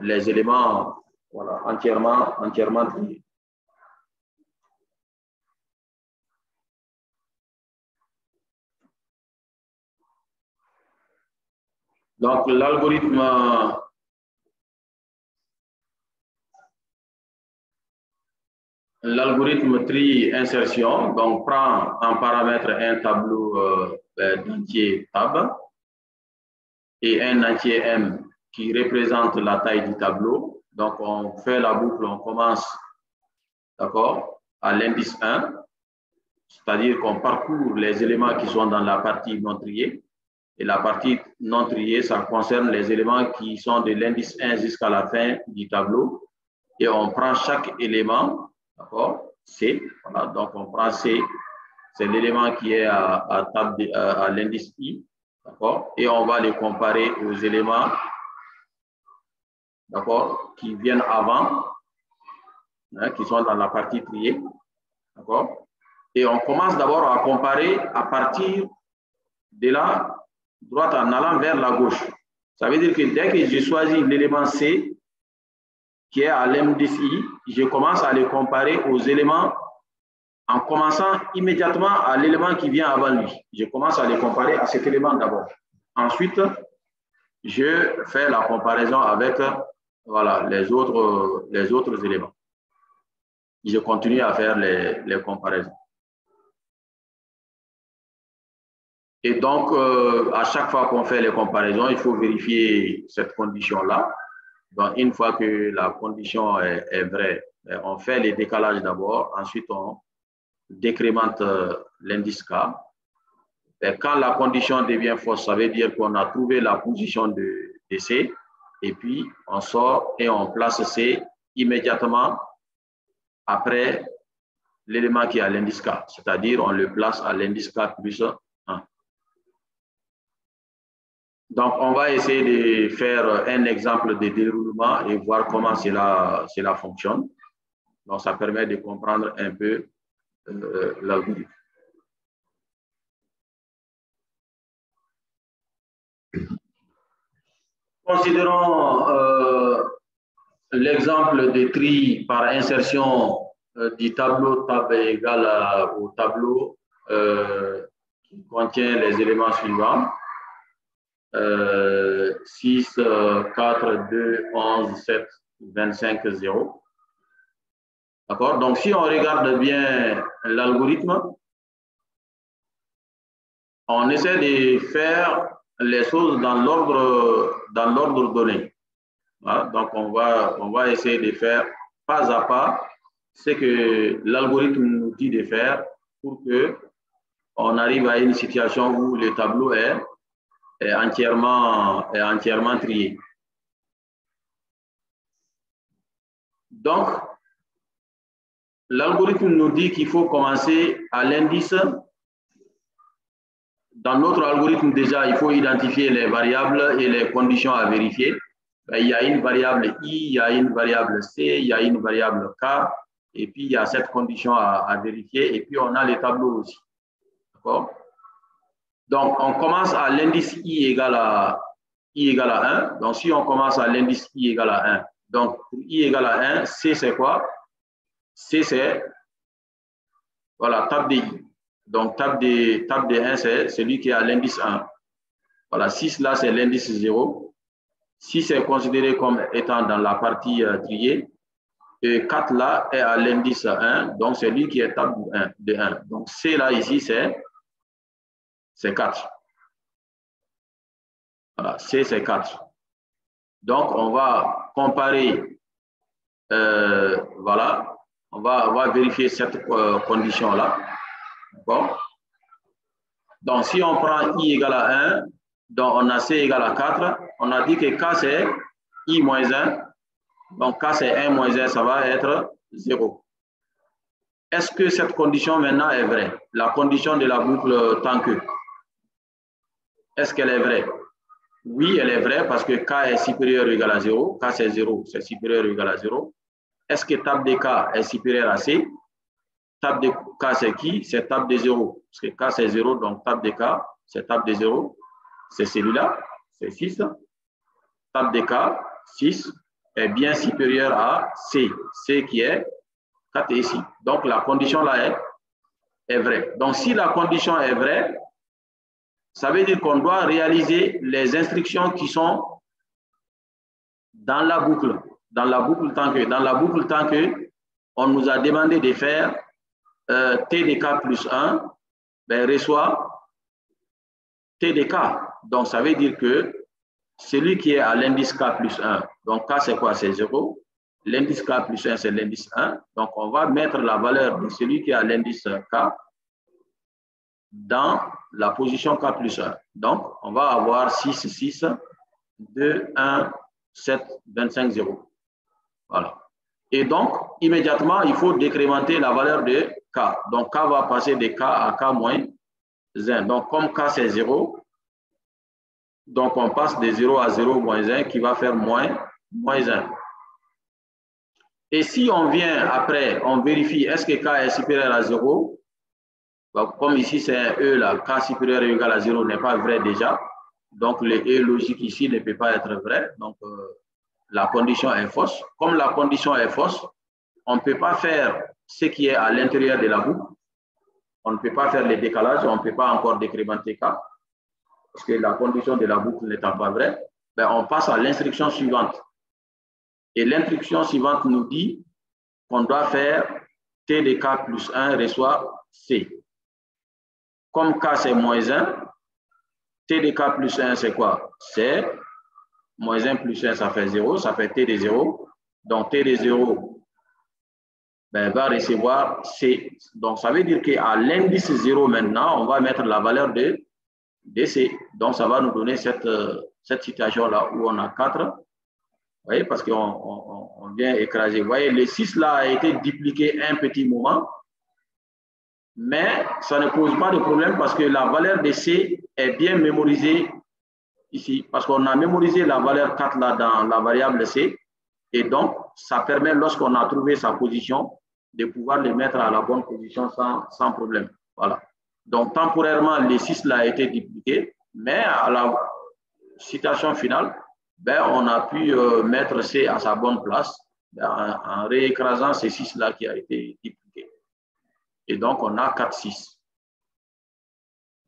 les éléments, voilà, entièrement triés. Donc, l'algorithme tri-insertion, donc prend en paramètre un tableau d'entier tab et un entier M qui représente la taille du tableau. Donc, on fait la boucle, on commence, d'accord, à l'indice 1, c'est-à-dire qu'on parcourt les éléments qui sont dans la partie non triée. Et la partie non triée, ça concerne les éléments qui sont de l'indice 1 jusqu'à la fin du tableau. Et on prend chaque élément, d'accord, C. Voilà, donc on prend C, c'est l'élément qui est à l'indice I, d'accord, et on va les comparer aux éléments, d'accord, qui viennent avant, hein, qui sont dans la partie triée, d'accord. Et on commence d'abord à comparer à partir de la droite en allant vers la gauche. Ça veut dire que dès que je choisis l'élément C, qui est à l'indice I, je commence à les comparer aux éléments en commençant immédiatement à l'élément qui vient avant lui. Je commence à les comparer à cet élément d'abord. Ensuite, je fais la comparaison avec, voilà, les autres éléments. Je continue à faire les comparaisons. Et donc, à chaque fois qu'on fait les comparaisons, il faut vérifier cette condition-là. Donc, une fois que la condition est vraie, on fait les décalages d'abord, ensuite on décrémente l'indice K. Et quand la condition devient fausse, ça veut dire qu'on a trouvé la position de C, et puis on sort et on place C immédiatement après l'élément qui est à l'indice K, c'est-à-dire on le place à l'indice K plus 1. Donc, on va essayer de faire un exemple de déroulement et voir comment cela fonctionne. Donc, ça permet de comprendre un peu l'algorithme. Considérons l'exemple de tri par insertion du tableau tab égal au tableau qui contient les éléments suivants. 6, 4, 2, 11, 7, 25, 0. D'accord? Donc, si on regarde bien l'algorithme, on essaie de faire les choses dans l'ordre donné. Voilà? Donc, on va essayer de faire pas à pas ce que l'algorithme nous dit de faire pour qu'on arrive à une situation où le tableau est entièrement trié. Donc, l'algorithme nous dit qu'il faut commencer à l'indice. Dans notre algorithme, déjà, il faut identifier les variables et les conditions à vérifier. Il y a une variable I, il y a une variable C, il y a une variable K, et puis il y a cette condition à vérifier, et puis on a les tableaux aussi. D'accord? Donc, on commence à l'indice I égale à 1. Donc, si on commence à l'indice I égale à 1, donc pour I égale à 1, C c'est quoi? C c'est, voilà, table de I. Donc, table de 1, c'est celui qui est à l'indice 1. Voilà, 6 là, c'est l'indice 0. 6 est considéré comme étant dans la partie triée. Et 4 là est à l'indice 1. Donc, c'est lui qui est table de 1. Donc, C là, ici, c'est 4. Voilà, C, c'est 4. Donc, on va comparer, voilà, on va vérifier cette condition-là. D'accord? Donc, si on prend I égale à 1, donc on a C égale à 4, on a dit que K c'est I moins 1, donc K c'est 1 moins 1, ça va être 0. Est-ce que cette condition maintenant est vraie? La condition de la boucle tant que. Est-ce qu'elle est vraie? Oui, elle est vraie parce que K est supérieur ou égal à 0. K c'est 0, c'est supérieur ou égal à 0. Est-ce que table de K est supérieur à C? Table de K c'est qui? C'est table de 0. Parce que K c'est 0, donc table de K c'est table de 0. C'est celui-là, c'est 6. Table de K, 6, est bien supérieur à C. C qui est 4 ici. Donc la condition là est vraie. Donc si la condition est vraie, ça veut dire qu'on doit réaliser les instructions qui sont dans la boucle. Dans la boucle tant que on nous a demandé de faire T de K plus 1, ben, reçoit T de K. Donc ça veut dire que celui qui est à l'indice K plus 1, donc K c'est quoi? C'est 0. L'indice K plus 1, c'est l'indice 1. Donc on va mettre la valeur de celui qui est à l'indice K dans la position K plus 1. Donc on va avoir 6, 6, 2, 1, 7, 25, 0. Voilà. Et donc, immédiatement, il faut décrémenter la valeur de K. Donc, K va passer de K à K moins 1. Donc, comme K c'est 0, donc on passe de 0 à 0 moins 1 qui va faire moins 1. Et si on vient après, on vérifie est-ce que K est supérieur à 0, donc, comme ici c'est un E, là, K supérieur ou égal à 0 n'est pas vrai déjà. Donc, le E logique ici ne peut pas être vrai. Donc, la condition est fausse. Comme la condition est fausse, on ne peut pas faire ce qui est à l'intérieur de la boucle. On ne peut pas faire les décalages, on ne peut pas encore décrémenter K, parce que la condition de la boucle n'étant pas vraie, ben on passe à l'instruction suivante. Et l'instruction suivante nous dit qu'on doit faire T de K plus 1 reçoit C. Comme K c'est moins 1, T de K plus 1 c'est quoi? C'est moins 1 plus 1, ça fait 0, ça fait T de 0. Donc T de 0 ben, va recevoir C. Donc ça veut dire qu'à l'indice 0 maintenant, on va mettre la valeur de C. Donc ça va nous donner cette situation-là où on a 4. Vous voyez, parce qu'on vient écraser. Vous voyez, le 6 là a été dupliqué un petit moment, mais ça ne pose pas de problème parce que la valeur de C est bien mémorisée ici, parce qu'on a mémorisé la valeur 4 là dans la variable C, et donc ça permet, lorsqu'on a trouvé sa position, de pouvoir les mettre à la bonne position sans problème. Voilà. Donc temporairement, le 6 là a été dupliqué, mais à la citation finale, ben, on a pu mettre C à sa bonne place en réécrasant ces 6-là qui a été dupliqué. Et donc, on a 4, 6.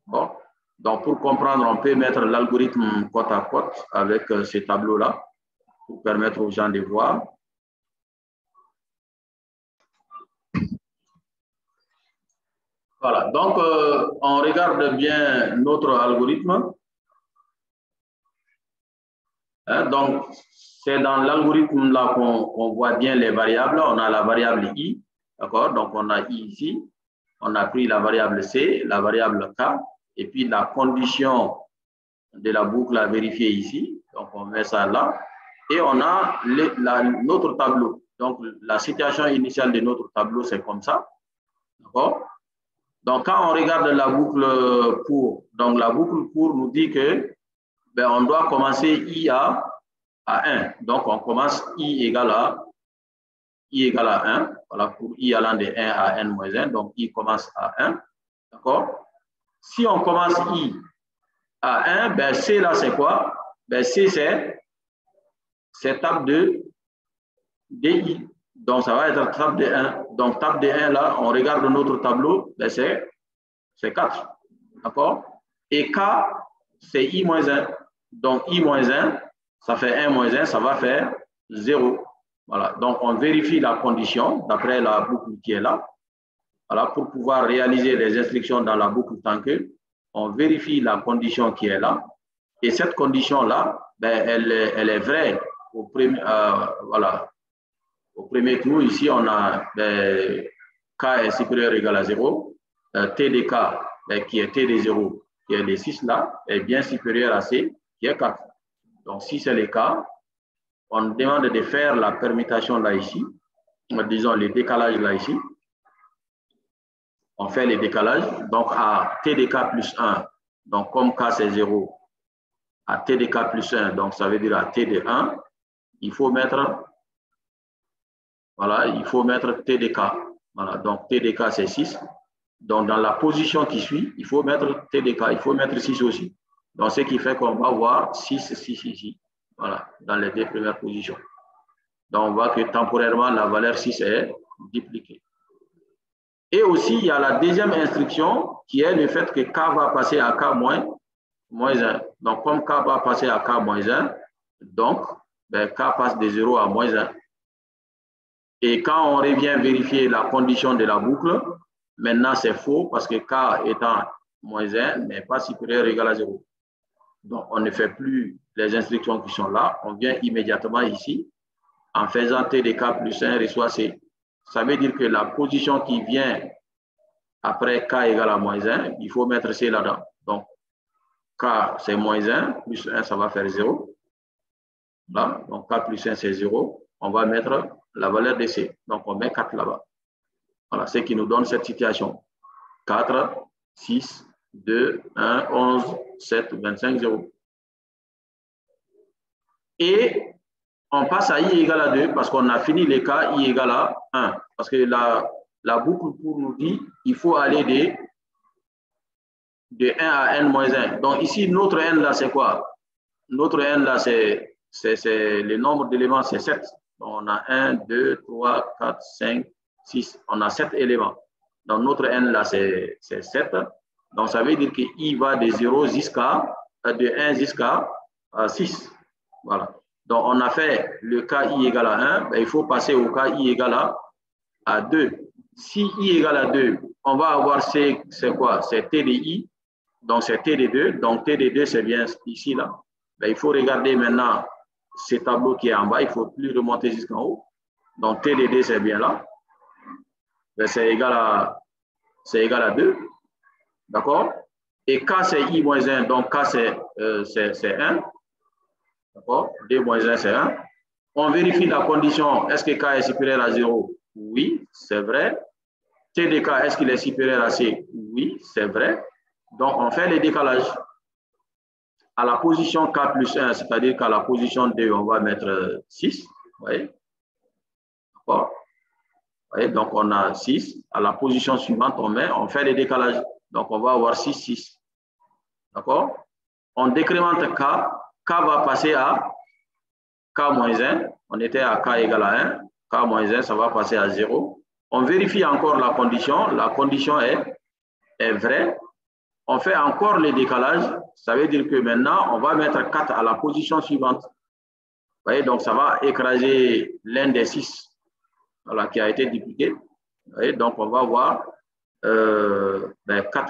Bon. Donc, pour comprendre, on peut mettre l'algorithme côte à côte avec ces tableaux-là pour permettre aux gens de voir. Voilà. Donc, on regarde bien notre algorithme. Hein, donc, c'est dans l'algorithme là qu'on voit bien les variables. On a la variable I, d'accord? Donc, on a I ici. On a pris la variable C, la variable K, et puis la condition de la boucle à vérifier ici. Donc, on met ça là. Et on a notre tableau. Donc, la situation initiale de notre tableau, c'est comme ça. D'accord? Donc, quand on regarde la boucle pour, donc la boucle pour nous dit que ben, on doit commencer I à 1. Donc, on commence I égale à 1. Voilà, pour I allant de 1 à n-1. Donc, I commence à 1. D'accord? Si on commence I à 1, ben C là, c'est quoi? Ben C, c'est table de DI. Donc, ça va être table de 1. Donc, table de 1, là, on regarde notre tableau, ben c'est 4. D'accord? Et K, c'est I-1. Donc, I-1, ça fait 1-1, ça va faire 0. Voilà. Donc, on vérifie la condition d'après la boucle qui est là. Voilà, pour pouvoir réaliser les instructions dans la boucle tant que on vérifie la condition qui est là. Et cette condition-là, ben, elle est vraie au premier, voilà, au premier tour. Ici, on a ben, K est supérieur ou égal à 0. T de K, ben, qui est T de 0, qui est les 6 là, est bien supérieur à C, qui est 4. Donc, si c'est le cas, on demande de faire la permutation là ici, disons le décalage là ici. On fait le décalage, donc à T de K plus 1, donc comme K c'est 0, à T de K plus 1, donc ça veut dire à T de 1, il faut mettre, voilà, il faut mettre T de K. Voilà, donc T de K c'est 6. Donc dans la position qui suit, il faut mettre T de K, il faut mettre 6 aussi. Donc ce qui fait qu'on va voir 6, 6 ici. Voilà, dans les deux premières positions. Donc, on voit que temporairement, la valeur 6 est dupliquée. Et aussi, il y a la deuxième instruction qui est le fait que K va passer à K moins 1. Donc, comme K va passer à K moins 1, donc, ben, K passe de 0 à moins 1. Et quand on revient vérifier la condition de la boucle, maintenant, c'est faux parce que K étant moins 1 n'est pas supérieur ou égal à 0. Donc, on ne fait plus les instructions qui sont là. On vient immédiatement ici. En faisant T de K plus 1 reçoit C. Ça veut dire que la position qui vient après K égale à moins 1, il faut mettre C là-dedans. Donc, K, c'est moins 1, plus 1, ça va faire 0. Là, donc K plus 1, c'est 0. On va mettre la valeur de C. Donc, on met 4 là-bas. Voilà, ce qui nous donne cette situation. 4, 6, 2, 1, 11, 7, 25, 0. Et on passe à I égale à 2 parce qu'on a fini les cas I égale à 1. Parce que la boucle pour nous dit il faut aller de 1 à n moins 1. Donc ici, notre n là, c'est quoi? Notre n là, c'est le nombre d'éléments, c'est 7. Donc, on a 1, 2, 3, 4, 5, 6. On a 7 éléments. Donc notre n là, c'est 7. Donc ça veut dire que I va de 0 jusqu'à, de 1 jusqu'à 6. Voilà. Donc, on a fait le cas I égale à 1, ben, il faut passer au cas I égale à 2. Si I égale à 2, on va avoir c'est quoi? C'est T de I, donc c'est T de 2. Donc, T de 2, c'est bien ici, là. Ben, il faut regarder maintenant ce tableau qui est en bas, il ne faut plus remonter jusqu'en haut. Donc, T de 2, c'est bien là. Ben, c'est égal à 2. D'accord? Et K, c'est I moins 1, donc K, c'est 1. D'accord? 2 moins 1, c'est 1. On vérifie la condition. Est-ce que K est supérieur à 0? Oui, c'est vrai. T de K, est-ce qu'il est supérieur à C? Oui, c'est vrai. Donc, on fait le décalage. À la position K plus 1, c'est-à-dire qu'à la position 2, on va mettre 6. Vous voyez? D'accord? Vous voyez? Donc, on a 6. À la position suivante, on fait le décalage. Donc, on va avoir 6, 6. D'accord? On décrémente K. K va passer à K-1, on était à K égale à 1, K-1, ça va passer à 0. On vérifie encore la condition est vraie. On fait encore le décalage, ça veut dire que maintenant, on va mettre 4 à la position suivante. Vous voyez, donc ça va écraser l'un des 6 voilà, qui a été dupliqué. Vous voyez, donc on va voir 4,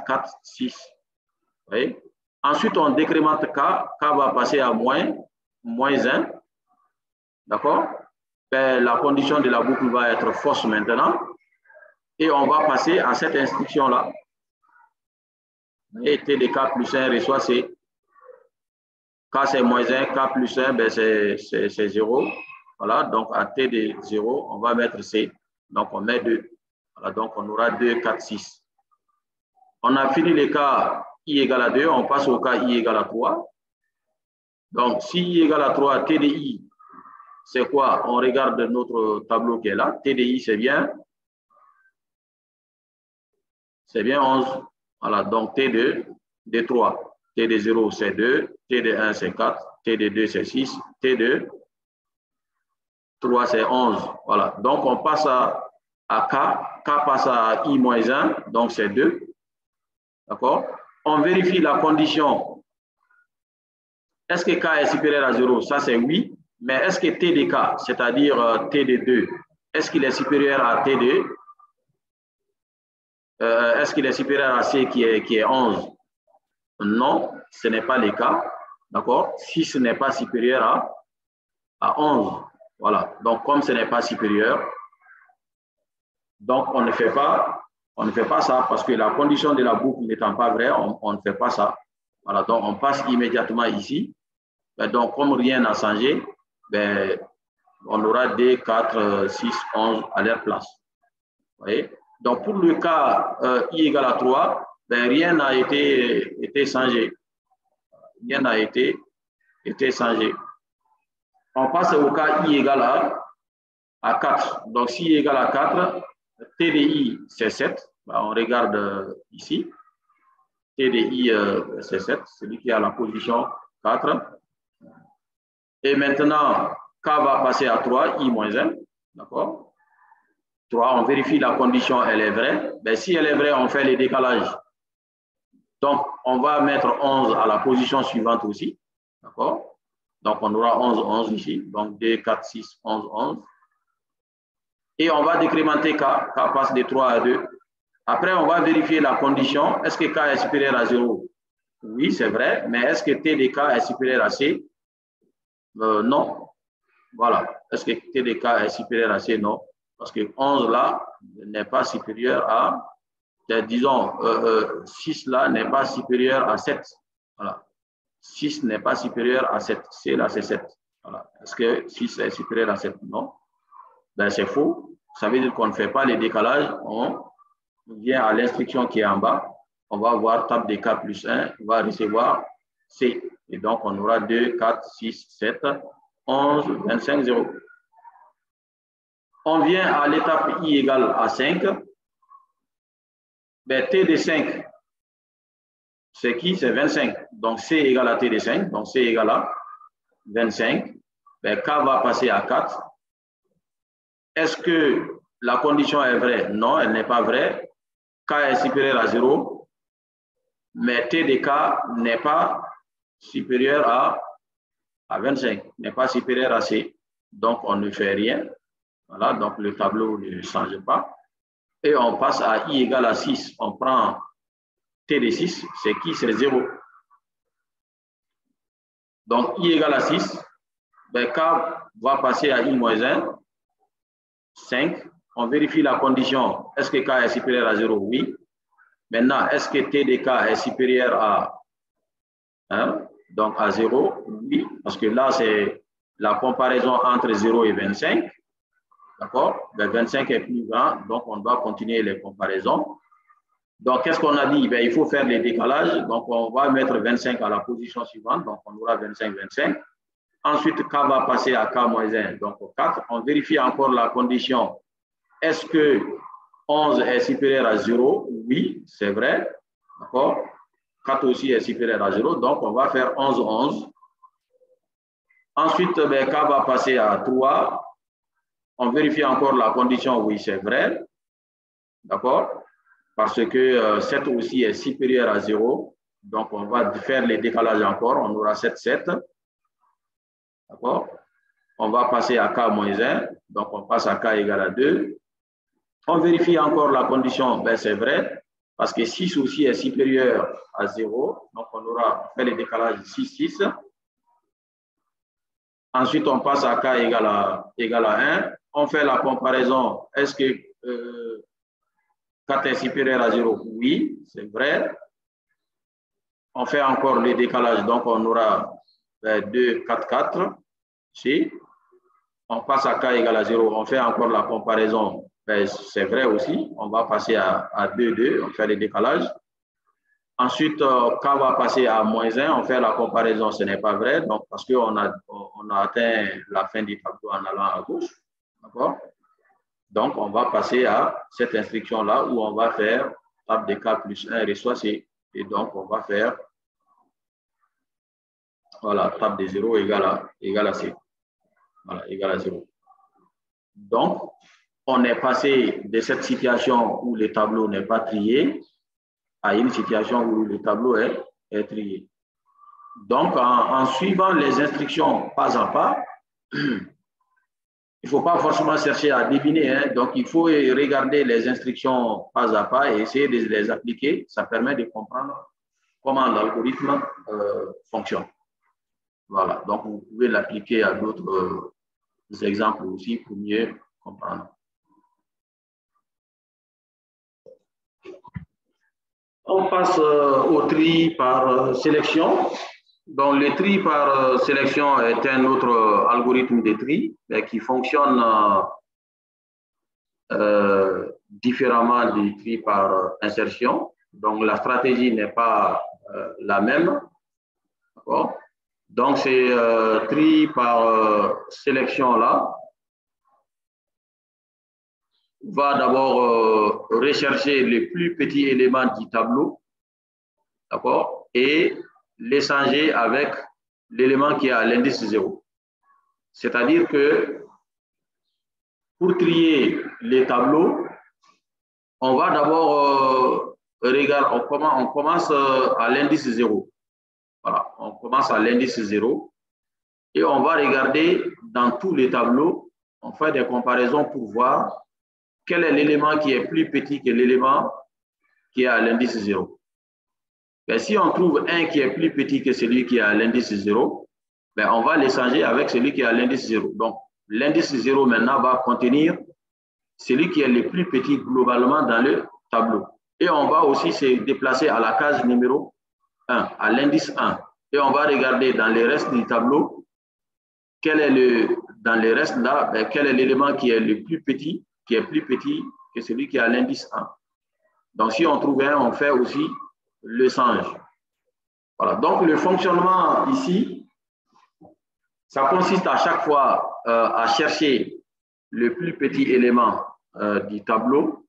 4, 6. Vous voyez? Ensuite, on décrémente K. K va passer à moins 1. D'accord? La condition de la boucle va être fausse maintenant. Et on va passer à cette instruction-là. Et T de K plus 1 reçoit C. K c'est moins 1, K plus 1, ben c'est 0. Voilà, donc à T de 0, on va mettre C. Donc on met 2. Voilà, donc on aura 2, 4, 6. On a fini les cas I égale à 2, on passe au cas I égale à 3. Donc si I égale à 3, T de I, c'est quoi? On regarde notre tableau qui est là. T de I, c'est bien 11. Voilà, donc T de 3. T de 0, c'est 2. T de 1, c'est 4. T de 2, c'est 6. T de 3, c'est 11. Voilà, donc on passe à K. K passe à I moins 1, donc c'est 2. D'accord? On vérifie la condition. Est-ce que K est supérieur à 0? Ça, c'est oui. Mais est-ce que T de K, c'est-à-dire T de 2, est-ce qu'il est supérieur à T de... est-ce qu'il est supérieur à C qui est 11? Non, ce n'est pas le cas. D'accord? Si ce n'est pas supérieur à 11. Voilà. Donc, comme ce n'est pas supérieur, donc on ne fait pas ça parce que la condition de la boucle n'étant pas vraie, on ne fait pas ça. Voilà. Donc, on passe immédiatement ici. Donc, comme rien n'a changé, ben, on aura 2, 4, 6, 11 à leur place. Vous voyez? Donc, pour le cas I égale à 3, ben, rien n'a été changé. Rien n'a été changé. On passe au cas I égale à 4. Donc, si I égale à 4, T de I, c'est 7. Ben, on regarde ici. T de I, c'est 7, celui qui a la position 4. Et maintenant, K va passer à 3, I moins 1. D'accord? 3, on vérifie la condition, elle est vraie. Ben, si elle est vraie, on fait le décalage. Donc, on va mettre 11 à la position suivante aussi. D'accord? Donc, on aura 11, 11 ici. Donc, 2, 4, 6, 11, 11. Et on va décrémenter K. K passe de 3 à 2. Après, on va vérifier la condition. Est-ce que K est supérieur à 0? Oui, c'est vrai. Mais est-ce que T de K est supérieur à C? Non. Voilà. Est-ce que T de K est supérieur à C? Non. Parce que 11 là n'est pas supérieur à, disons, 6 là n'est pas supérieur à 7. Voilà. 6 n'est pas supérieur à 7. C là, c'est 7. Voilà. Est-ce que 6 est supérieur à 7? Non. Ben, c'est faux. Ça veut dire qu'on ne fait pas les décalages. On vient à l'instruction qui est en bas. On va voir table de K plus 1. On va recevoir C. Et donc, on aura 2, 4, 6, 7, 11, 25, 0. On vient à l'étape I égale à 5. Ben, T de 5, c'est qui? C'est 25. Donc, C égale à T de 5. Donc, C égale à 25. Ben, K va passer à 4. Est-ce que la condition est vraie? Non, elle n'est pas vraie. K est supérieur à 0. Mais T de K n'est pas supérieur à 25. N'est pas supérieur à C. Donc, on ne fait rien. Voilà, donc le tableau ne change pas. Et on passe à I égale à 6. On prend T de 6, c'est qui? C'est 0. Donc, I égale à 6. Ben, K va passer à I moins 1. 5. On vérifie la condition. Est-ce que K est supérieur à 0? Oui. Maintenant, est-ce que T de K est supérieur à 1? Donc, à 0? Oui. Parce que là, c'est la comparaison entre 0 et 25. D'accord? Ben, 25 est plus grand, donc on doit continuer les comparaisons. Donc, qu'est-ce qu'on a dit? Ben, il faut faire les décalages. Donc, on va mettre 25 à la position suivante. Donc, on aura 25, 25. Ensuite, K va passer à K moins 1, donc 4. On vérifie encore la condition. Est-ce que 11 est supérieur à 0? Oui, c'est vrai. D'accord? 4 aussi est supérieur à 0. Donc, on va faire 11, 11. Ensuite, K va passer à 3. On vérifie encore la condition, oui, c'est vrai. D'accord? Parce que 7 aussi est supérieur à 0. Donc, on va faire les décalages encore. On aura 7, 7. D'accord? On va passer à K moins 1. Donc, on passe à K égale à 2. On vérifie encore la condition. Ben, c'est vrai. Parce que 6 aussi est supérieur à 0. Donc, on aura fait les décalages 6, 6. Ensuite, on passe à K égale à 1. On fait la comparaison. Est-ce que 4 est supérieur à 0? Oui, c'est vrai. On fait encore le décalage. Donc, on aura 2, 4, 4. Ici. On passe à K égale à 0. On fait encore la comparaison. C'est vrai aussi. On va passer à 2, 2. On fait le décalage. Ensuite, K va passer à moins 1. On fait la comparaison. Ce n'est pas vrai. Donc, parce qu'on a atteint la fin du tableau en allant à gauche. D'accord? Donc, on va passer à cette instruction-là où on va faire table de K plus 1 reçoit C. Et donc, on va faire voilà, table de 0 égale à C. Voilà, égale à 0. Donc, on est passé de cette situation où le tableau n'est pas trié à une situation où le tableau est trié. Donc, en suivant les instructions pas à pas, il ne faut pas forcément chercher à deviner. Hein. Donc, il faut regarder les instructions pas à pas et essayer de les appliquer. Ça permet de comprendre comment l'algorithme fonctionne. Voilà. Donc, vous pouvez l'appliquer à d'autres exemples aussi pour mieux comprendre. On passe au tri par sélection. Donc, le tri par sélection est un autre algorithme de tri qui fonctionne différemment du tri par insertion. Donc, la stratégie n'est pas la même. Donc, c'est tri par sélection là va d'abord rechercher les plus petits éléments du tableau, d'accord, et l'échanger avec l'élément qui est à l'indice 0. C'est-à-dire que pour trier les tableaux, on va d'abord regarder, on commence à l'indice 0. Voilà, on commence à l'indice 0 et on va regarder dans tous les tableaux, on fait des comparaisons pour voir quel est l'élément qui est plus petit que l'élément qui est à l'indice 0. Ben, si on trouve un qui est plus petit que celui qui est à l'indice 0, ben, on va l'échanger avec celui qui est à l'indice 0. Donc, l'indice 0 maintenant va contenir celui qui est le plus petit globalement dans le tableau. Et on va aussi se déplacer à la case numéro 1, à l'indice 1. Et on va regarder dans les restes du tableau, dans les restes là, ben, quel est l'élément qui est le plus petit, qui est plus petit que celui qui est à l'indice 1. Donc, si on trouve un, on fait aussi le change. Voilà. Donc, le fonctionnement ici, ça consiste à chaque fois à chercher le plus petit élément du tableau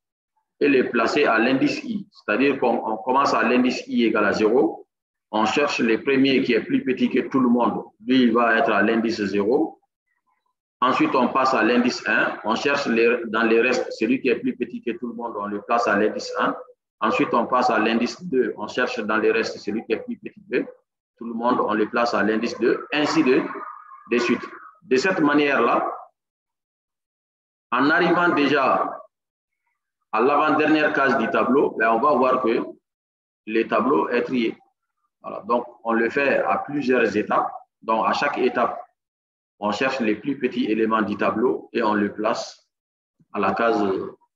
et le placer à l'indice I. C'est-à-dire qu'on commence à l'indice I égale à 0. On cherche le premier qui est plus petit que tout le monde. Lui, il va être à l'indice 0. Ensuite, on passe à l'indice 1. On cherche dans les restes celui qui est plus petit que tout le monde. On le place à l'indice 1. Ensuite, on passe à l'indice 2. On cherche dans les restes celui qui est plus petit que tout le monde. On le place à l'indice 2. Ainsi de suite. De cette manière-là, en arrivant déjà à l'avant-dernière case du tableau, ben on va voir que le tableau est trié. Voilà. Donc, on le fait à plusieurs étapes. Donc, à chaque étape, on cherche les plus petits éléments du tableau et on le place à la case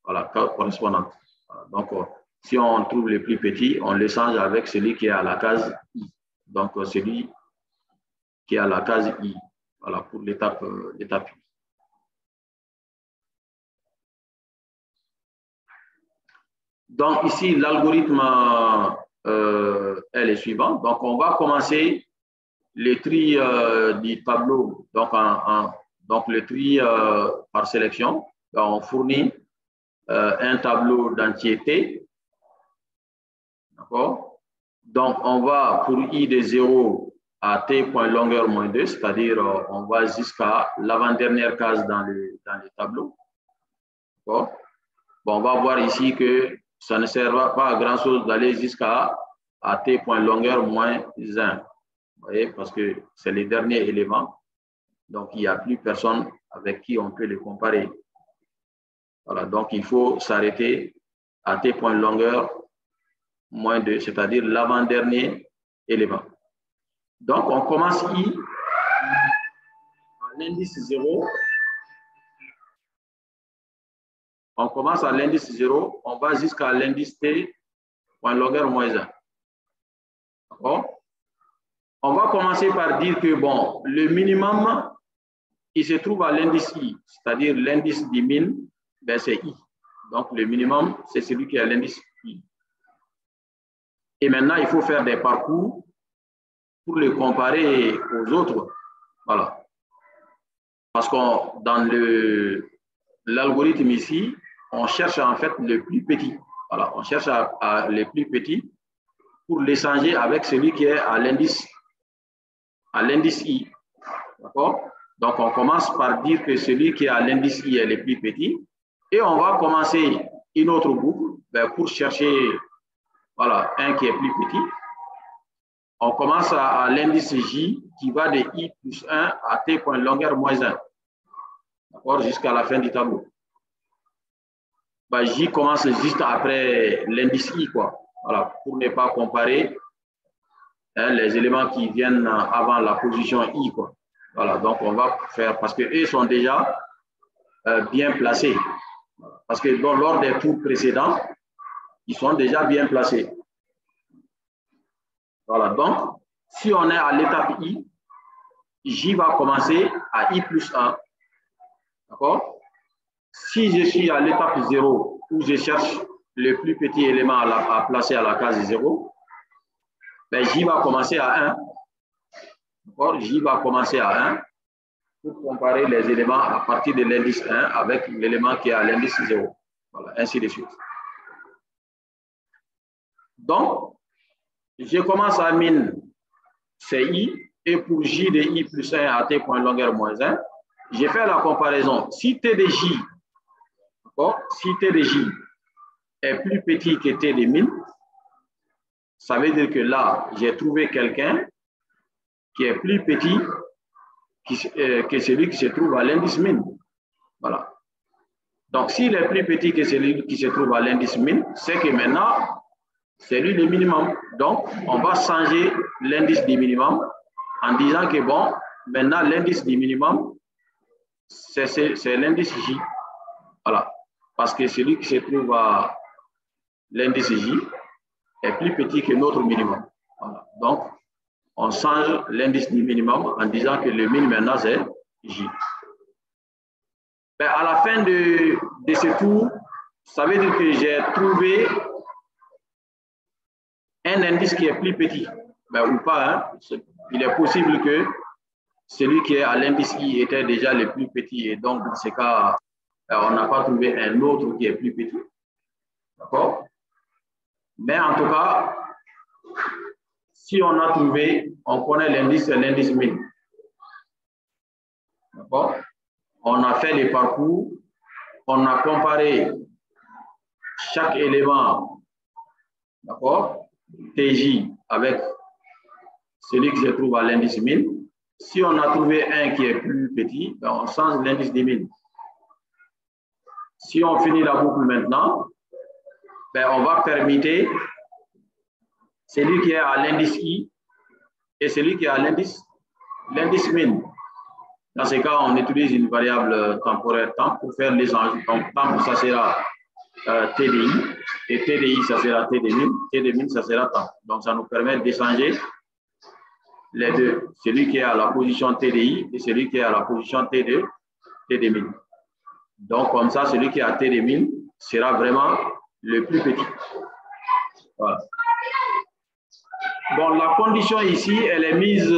correspondante. Voilà. Donc, si on trouve les plus petits, on l'échange avec celui qui est à la case I. Donc, celui qui est à la case I. Voilà, pour l'étape I. Donc, ici, l'algorithme est le suivant. Donc, on va commencer le tri du tableau. Donc, le tri par sélection. Donc, on fournit un tableau d'entièreté. D'accord? Donc, on va, pour I de 0, à t point longueur moins 2, c'est-à-dire on va jusqu'à l'avant-dernière case dans le tableau. Bon, on va voir ici que ça ne sert pas à grand-chose d'aller jusqu'à t point longueur moins 1. Vous voyez, parce que c'est le dernier élément. Donc, il n'y a plus personne avec qui on peut le comparer. Voilà, donc il faut s'arrêter à t point longueur moins 2, c'est-à-dire l'avant-dernier élément. Donc, on commence I à l'indice 0. On commence à l'indice 0, on va jusqu'à l'indice T, point longueur moins 1. D'accord? On va commencer par dire que, bon, le minimum, il se trouve à l'indice I, c'est-à-dire l'indice du min, ben c'est I. Donc, le minimum, c'est celui qui est à l'indice I. Et maintenant, il faut faire des parcours pour les comparer aux autres. Voilà. Parce que dans l'algorithme ici, on cherche en fait le plus petit. Voilà, on cherche le plus petit pour l'échanger avec celui qui est à l'indice I. D'accord? Donc, on commence par dire que celui qui est à l'indice I est le plus petit. Et on va commencer une autre boucle pour chercher voilà, un qui est plus petit. On commence à l'indice J qui va de I plus 1 à T point longueur moins 1. D'accord? Jusqu'à la fin du tableau. J commence juste après l'indice I, quoi. Voilà, pour ne pas comparer les éléments qui viennent avant la position I, quoi. Voilà, donc on va faire, parce qu'eux sont déjà bien placés. Parce que lors des tours précédents, ils sont déjà bien placés. Voilà, donc, si on est à l'étape I, J va commencer à I plus 1. D'accord? Si je suis à l'étape 0, où je cherche le plus petit élément à placer à la case 0, ben J va commencer à 1. D'accord? J va commencer à 1 pour comparer les éléments à partir de l'indice 1 avec l'élément qui est à l'indice 0. Voilà, ainsi de suite. Donc, je commence à min, c'est I, et pour J de I plus 1 à T point longueur moins 1, j'ai fait la comparaison. Si T de J, si T de J est plus petit que T de min, ça veut dire que là, j'ai trouvé quelqu'un qui est plus petit que celui qui se trouve à l'indice min. Voilà. Donc, s'il est plus petit que celui qui se trouve à l'indice min, c'est que maintenant, c'est lui le minimum. Donc, on va changer l'indice du minimum en disant que, bon, maintenant, l'indice du minimum, c'est l'indice J. Voilà. Parce que celui qui se trouve à l'indice J est plus petit que notre minimum. Voilà. Donc, on change l'indice du minimum en disant que le min maintenant, c'est J. Mais à la fin de ce tour, ça veut dire que j'ai trouvé un indice qui est plus petit. Mais, ou pas, hein. Il est possible que celui qui est à l'indice I était déjà le plus petit et donc dans ce cas, on n'a pas trouvé un autre qui est plus petit. D'accord? Mais en tout cas, si on a trouvé, on connaît l'indice, c'est l'indice min. D'accord? On a fait les parcours, on a comparé chaque élément, d'accord, TJ avec celui qui se trouve à l'indice min. Si on a trouvé un qui est plus petit, ben on change l'indice des min. Si on finit la boucle maintenant, ben on va permuter celui qui est à l'indice I et celui qui est à l'indice min. Dans ce cas, on utilise une variable temporaire temps pour faire l'échange. Donc, temps, ça sera TDI, et TDI, ça sera T de min, T de min, ça sera temps. Donc, ça nous permet d'échanger les deux, celui qui est à la position TDI et celui qui est à la position T de min. Donc, comme ça, celui qui est à T de min sera vraiment le plus petit. Voilà. Bon, la condition ici, elle est mise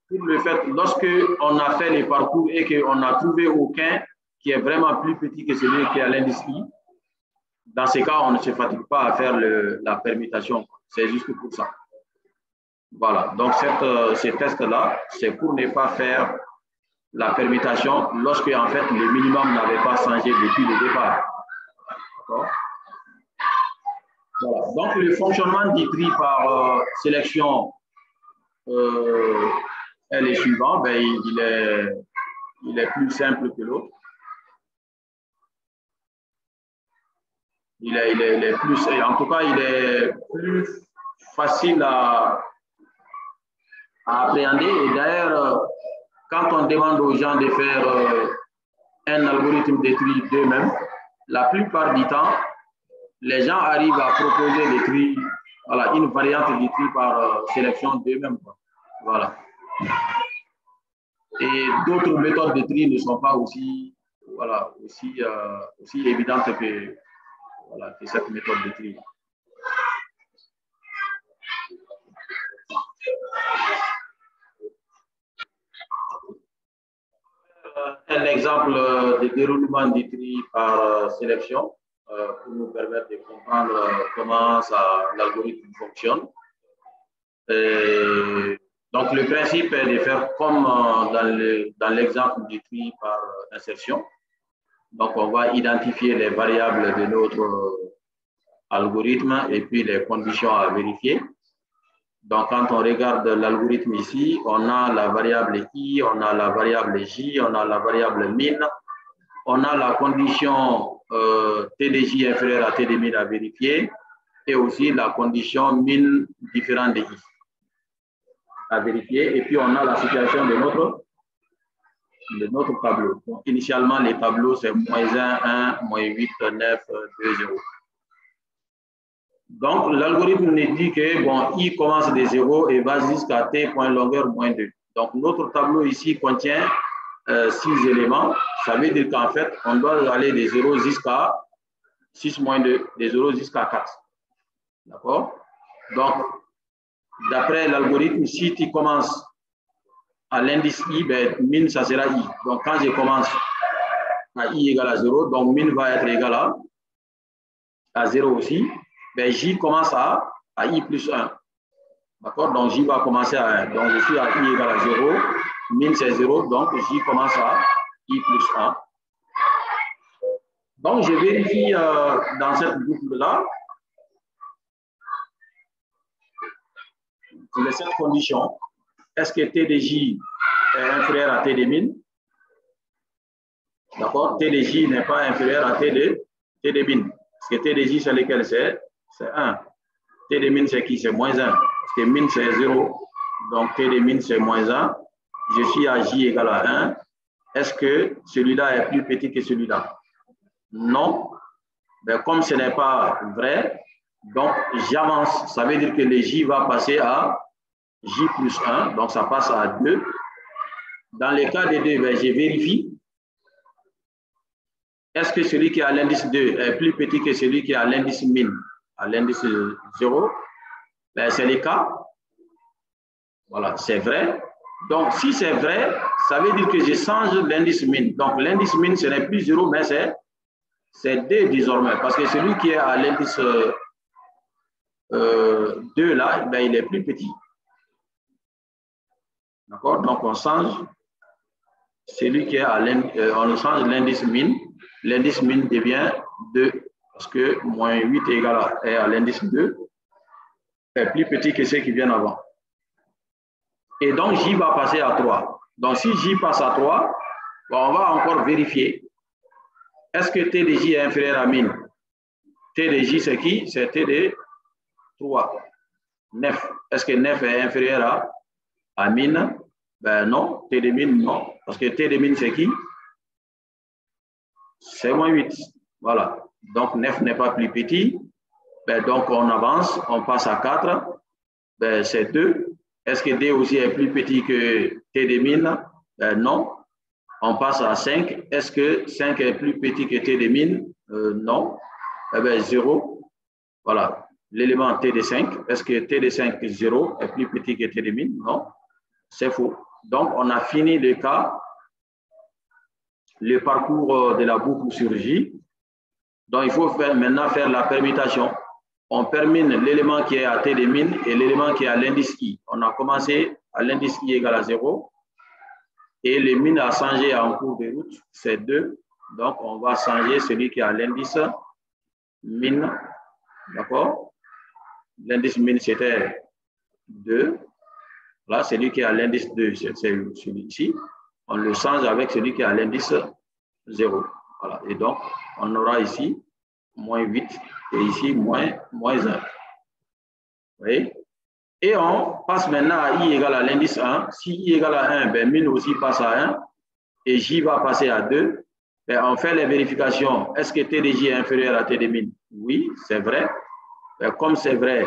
pour le fait, lorsque on a fait les parcours et qu'on n'a trouvé aucun qui est vraiment plus petit que celui qui est à l'indice I, dans ce cas, on ne se fatigue pas à faire la permutation. C'est juste pour ça. Voilà, donc ces tests-là, c'est pour ne pas faire la permutation lorsque en fait le minimum n'avait pas changé depuis le départ. D'accord? Voilà. Donc le fonctionnement du tri par sélection est le suivant, ben, il est plus simple que l'autre. Il est plus, en tout cas, il est plus facile à appréhender. Et d'ailleurs, quand on demande aux gens de faire un algorithme de tri d'eux-mêmes, la plupart du temps, les gens arrivent à proposer des tri, voilà, une variante du tri par sélection d'eux-mêmes. Voilà. Et d'autres méthodes de tri ne sont pas aussi, voilà, aussi évidentes que, voilà, que cette méthode de tri. Un exemple de déroulement du tri par sélection pour nous permettre de comprendre comment l'algorithme fonctionne. Donc, le principe est de faire comme dans l'exemple du tri par insertion. Donc, on va identifier les variables de notre algorithme et puis les conditions à vérifier. Donc, quand on regarde l'algorithme ici, on a la variable i, on a la variable j, on a la variable min, on a la condition t de j inférieure à t de min à vérifier et aussi la condition min différente de i à vérifier. Et puis, on a la situation de notre tableau. Donc, initialement, les tableaux, c'est -1, 1, -8, 9, 2, 0. Donc, l'algorithme nous dit que bon, i commence de 0 et va jusqu'à t point longueur -2. Donc, notre tableau ici contient 6 éléments. Ça veut dire qu'en fait, on doit aller de 0 jusqu'à 6 -2, de 0 jusqu'à 4. D'accord? Donc, d'après l'algorithme, si tu commences à l'indice i, ben, min, ça sera i. Donc, quand je commence à i égale à 0, donc min va être égal à 0 aussi. Ben, j commence à i plus 1. D'accord? Donc, j va commencer à 1. Donc, je suis à i égale à 0. Min, c'est 0. Donc, j commence à i plus 1. Donc, je vérifie dans cette boucle-là cette condition. Est-ce que t de j est inférieur à t de min? D'accord? T de j n'est pas inférieur à t de min. Parce que t de j, c'est lequel? C'est 1. T de min, c'est qui? C'est -1. Parce que min, c'est 0. Donc, t de min, c'est -1. Je suis à j égale à 1. Est-ce que celui-là est plus petit que celui-là? Non. Ben, comme ce n'est pas vrai, donc j'avance. Ça veut dire que le j va passer à j plus 1. Donc, ça passe à 2. Dans le cas des 2, ben, je vérifie. Est-ce que celui qui a l'indice 2 est plus petit que celui qui a l'indice min, à l'indice 0? Ben, c'est le cas. Voilà, c'est vrai. Donc, si c'est vrai, ça veut dire que je change l'indice min. Donc, l'indice min, ce n'est plus 0, mais c'est 2 désormais. Parce que celui qui est à l'indice 2, là, ben, il est plus petit. D'accord? Donc, on change celui qui est à on change l'indice min. L'indice min devient 2. Parce que -8 est à l'indice 2. Est plus petit que ceux qui viennent avant. Et donc, j va passer à 3. Donc, si j passe à 3, bon, on va encore vérifier. Est-ce que t de j est inférieur à min? T de j, c'est qui? C'est t de 3. 9. Est-ce que 9 est inférieur à min? Ben non. T de min, non. Parce que t de min, c'est qui? C'est -8. Voilà. Donc, 9 n'est pas plus petit. Ben, donc, on avance. On passe à 4. Ben, c'est 2. Est-ce que D aussi est plus petit que T de min? Ben, non. On passe à 5. Est-ce que 5 est plus petit que T de min? Non. Eh bien, 0. Voilà. L'élément T de 5. Est-ce que T de 5, 0, est plus petit que T de min? Non. C'est faux. Donc, on a fini le cas, le parcours de la boucle sur J. Donc, il faut maintenant faire la permutation. on termine l'élément qui est à T de min et l'élément qui est à l'indice I. On a commencé à l'indice I égale à 0 et le min a changé en cours de route, c'est 2. Donc, on va changer celui qui a l'indice min. D'accord? L'indice min, c'était 2. Là, celui qui a l'indice 2, c'est celui-ci. On le change avec celui qui a l'indice 0. Voilà. Et donc, on aura ici moins 8 et ici moins 1. Vous voyez? Et on passe maintenant à I égale à l'indice 1. Si I égale à 1, ben min aussi passe à 1 et J va passer à 2. Ben, on fait les vérifications. Est-ce que T de J est inférieur à T de min? Oui, c'est vrai. Ben, comme c'est vrai,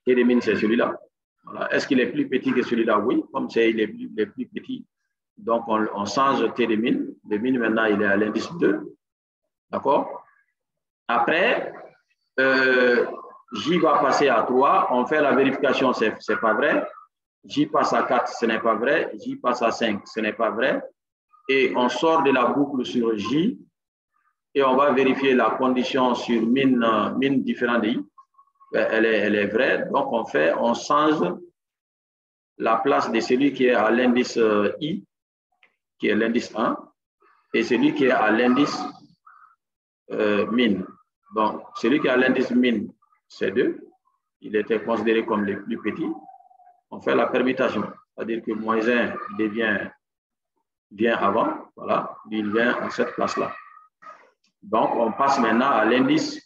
T de min, c'est celui-là. Voilà. Est-ce qu'il est plus petit que celui-là? Oui, comme il est plus petit. Donc, on change T de min. Le min, maintenant, il est à l'indice 2. D'accord? Après, J va passer à 3. On fait la vérification, ce n'est pas vrai. J passe à 4, ce n'est pas vrai. J passe à 5, ce n'est pas vrai. Et on sort de la boucle sur J et on va vérifier la condition sur min différent de I. Elle est vraie. Donc, on change la place de celui qui est à l'indice I, qui est l'indice 1, et celui qui est à l'indice min. Donc, celui qui a l'indice min, c'est 2. Il était considéré comme le plus petit. On fait la permutation. C'est-à-dire que moins 1 vient avant. Voilà, il vient à cette place-là. Donc, on passe maintenant à l'indice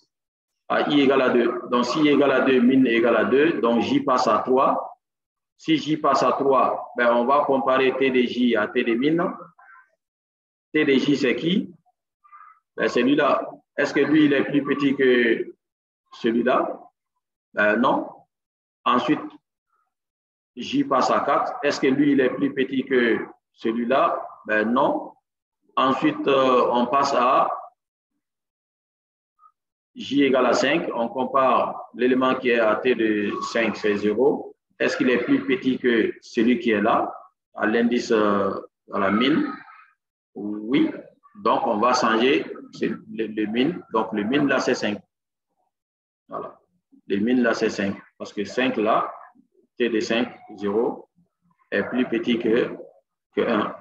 à I égale à 2. Donc, si I égale à 2, min égale à 2, donc J passe à 3. Si J passe à 3, ben, on va comparer T de J à T de min. T de J, c'est qui? Ben, celui-là. Est-ce que lui, il est plus petit que celui-là? Ben, non. Ensuite, J passe à 4. Est-ce que lui, il est plus petit que celui-là? Ben, non. Ensuite, on passe à J égale à 5. On compare l'élément qui est à T de 5, c'est 0. Est-ce qu'il est plus petit que celui qui est là, à l'indice à la min? Oui. Donc, on va changer le min. Donc, le min, là, c'est 5. Voilà. Le min, là, c'est 5. Parce que 5, là, T de 5, 0, est plus petit que 1.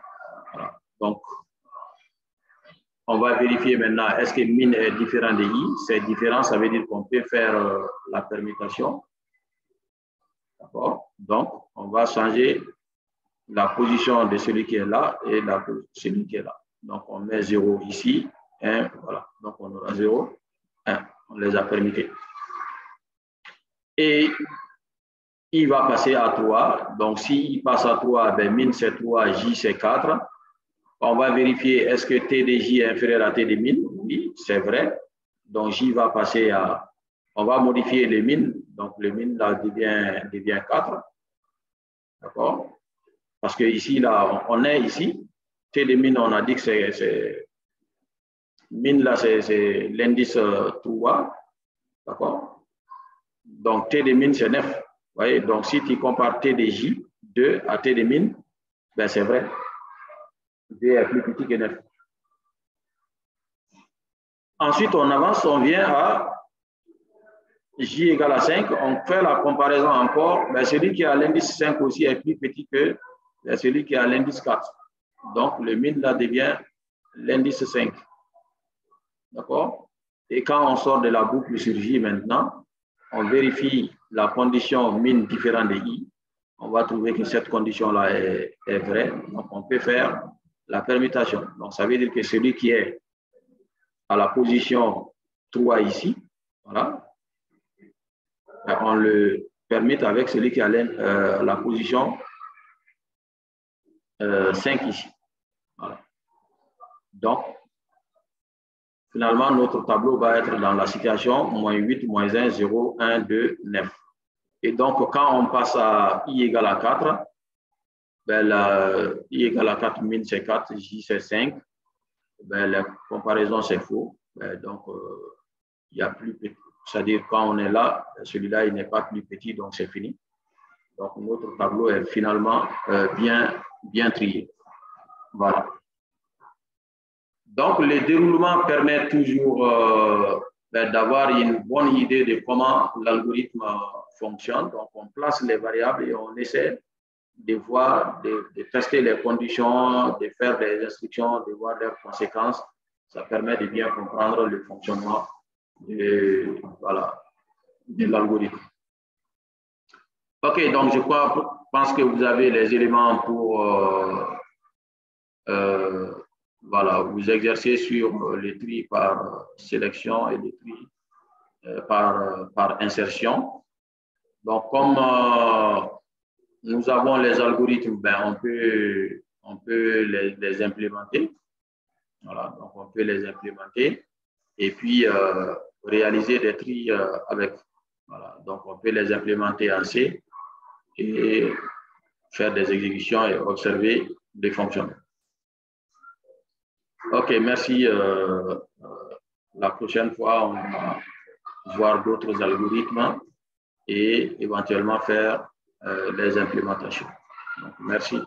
Voilà. Donc, on va vérifier maintenant, est-ce que min est différent de I? C'est différent, ça veut dire qu'on peut faire la permutation. D'accord? Donc, on va changer la position de celui qui est là et celui qui est là. Donc, on met 0 ici, 1, voilà. Donc, on aura 0, 1. On les a permutés. Et I va passer à 3. Donc, si I passe à 3, ben, min c'est 3, J c'est 4. On va vérifier est-ce que T de J est inférieur à T de min. Oui, c'est vrai. Donc, J va passer à... On va modifier le min. Donc, le min là devient 4. D'accord? Parce que ici, là, on est ici. T de min, on a dit que c'est... Min, là, c'est l'indice 3. D'accord? Donc, T de min, c'est 9. Vous voyez? Donc, si tu compares T de J, 2 à T de min, ben, c'est vrai. 2 est plus petit que 9. Ensuite, on avance, on vient à J égale à 5. On fait la comparaison encore. Ben, celui qui a l'indice 5 aussi est plus petit que celui qui a l'indice 4. Donc, le min là devient l'indice 5. D'accord? Et quand on sort de la boucle sur J maintenant, on vérifie la condition min différente de I. On va trouver que cette condition-là est vraie. Donc, on peut faire la permutation. Donc, ça veut dire que celui qui est à la position 3 ici, voilà, on le permute avec celui qui a la position 5 ici. Voilà. Donc, finalement, notre tableau va être dans la situation moins 8, moins 1, 0, 1, 2, 9. Et donc, quand on passe à I égale à 4, ben, I égale à 4, min c'est 4, J c'est 5. Ben, la comparaison, c'est faux. Ben, donc, il y a plus petit. C'est-à-dire, quand on est là, celui-là, il n'est pas plus petit, donc c'est fini. Donc, notre tableau est finalement bien trié. Voilà. Donc, le déroulement permet toujours d'avoir une bonne idée de comment l'algorithme fonctionne. Donc, on place les variables et on essaie de voir, de tester les conditions, de faire des instructions, de voir leurs conséquences. Ça permet de bien comprendre le fonctionnement de l'algorithme. OK, donc je pense que vous avez les éléments pour vous exercer sur les tri par sélection et les tri par insertion. Donc, comme nous avons les algorithmes, on peut les implémenter. Voilà, donc on peut les implémenter et puis réaliser des tri avec. Voilà, donc on peut les implémenter en C et faire des exécutions et observer les fonctionnements. OK, merci. La prochaine fois, on va voir d'autres algorithmes et éventuellement faire les implémentations. Donc, merci.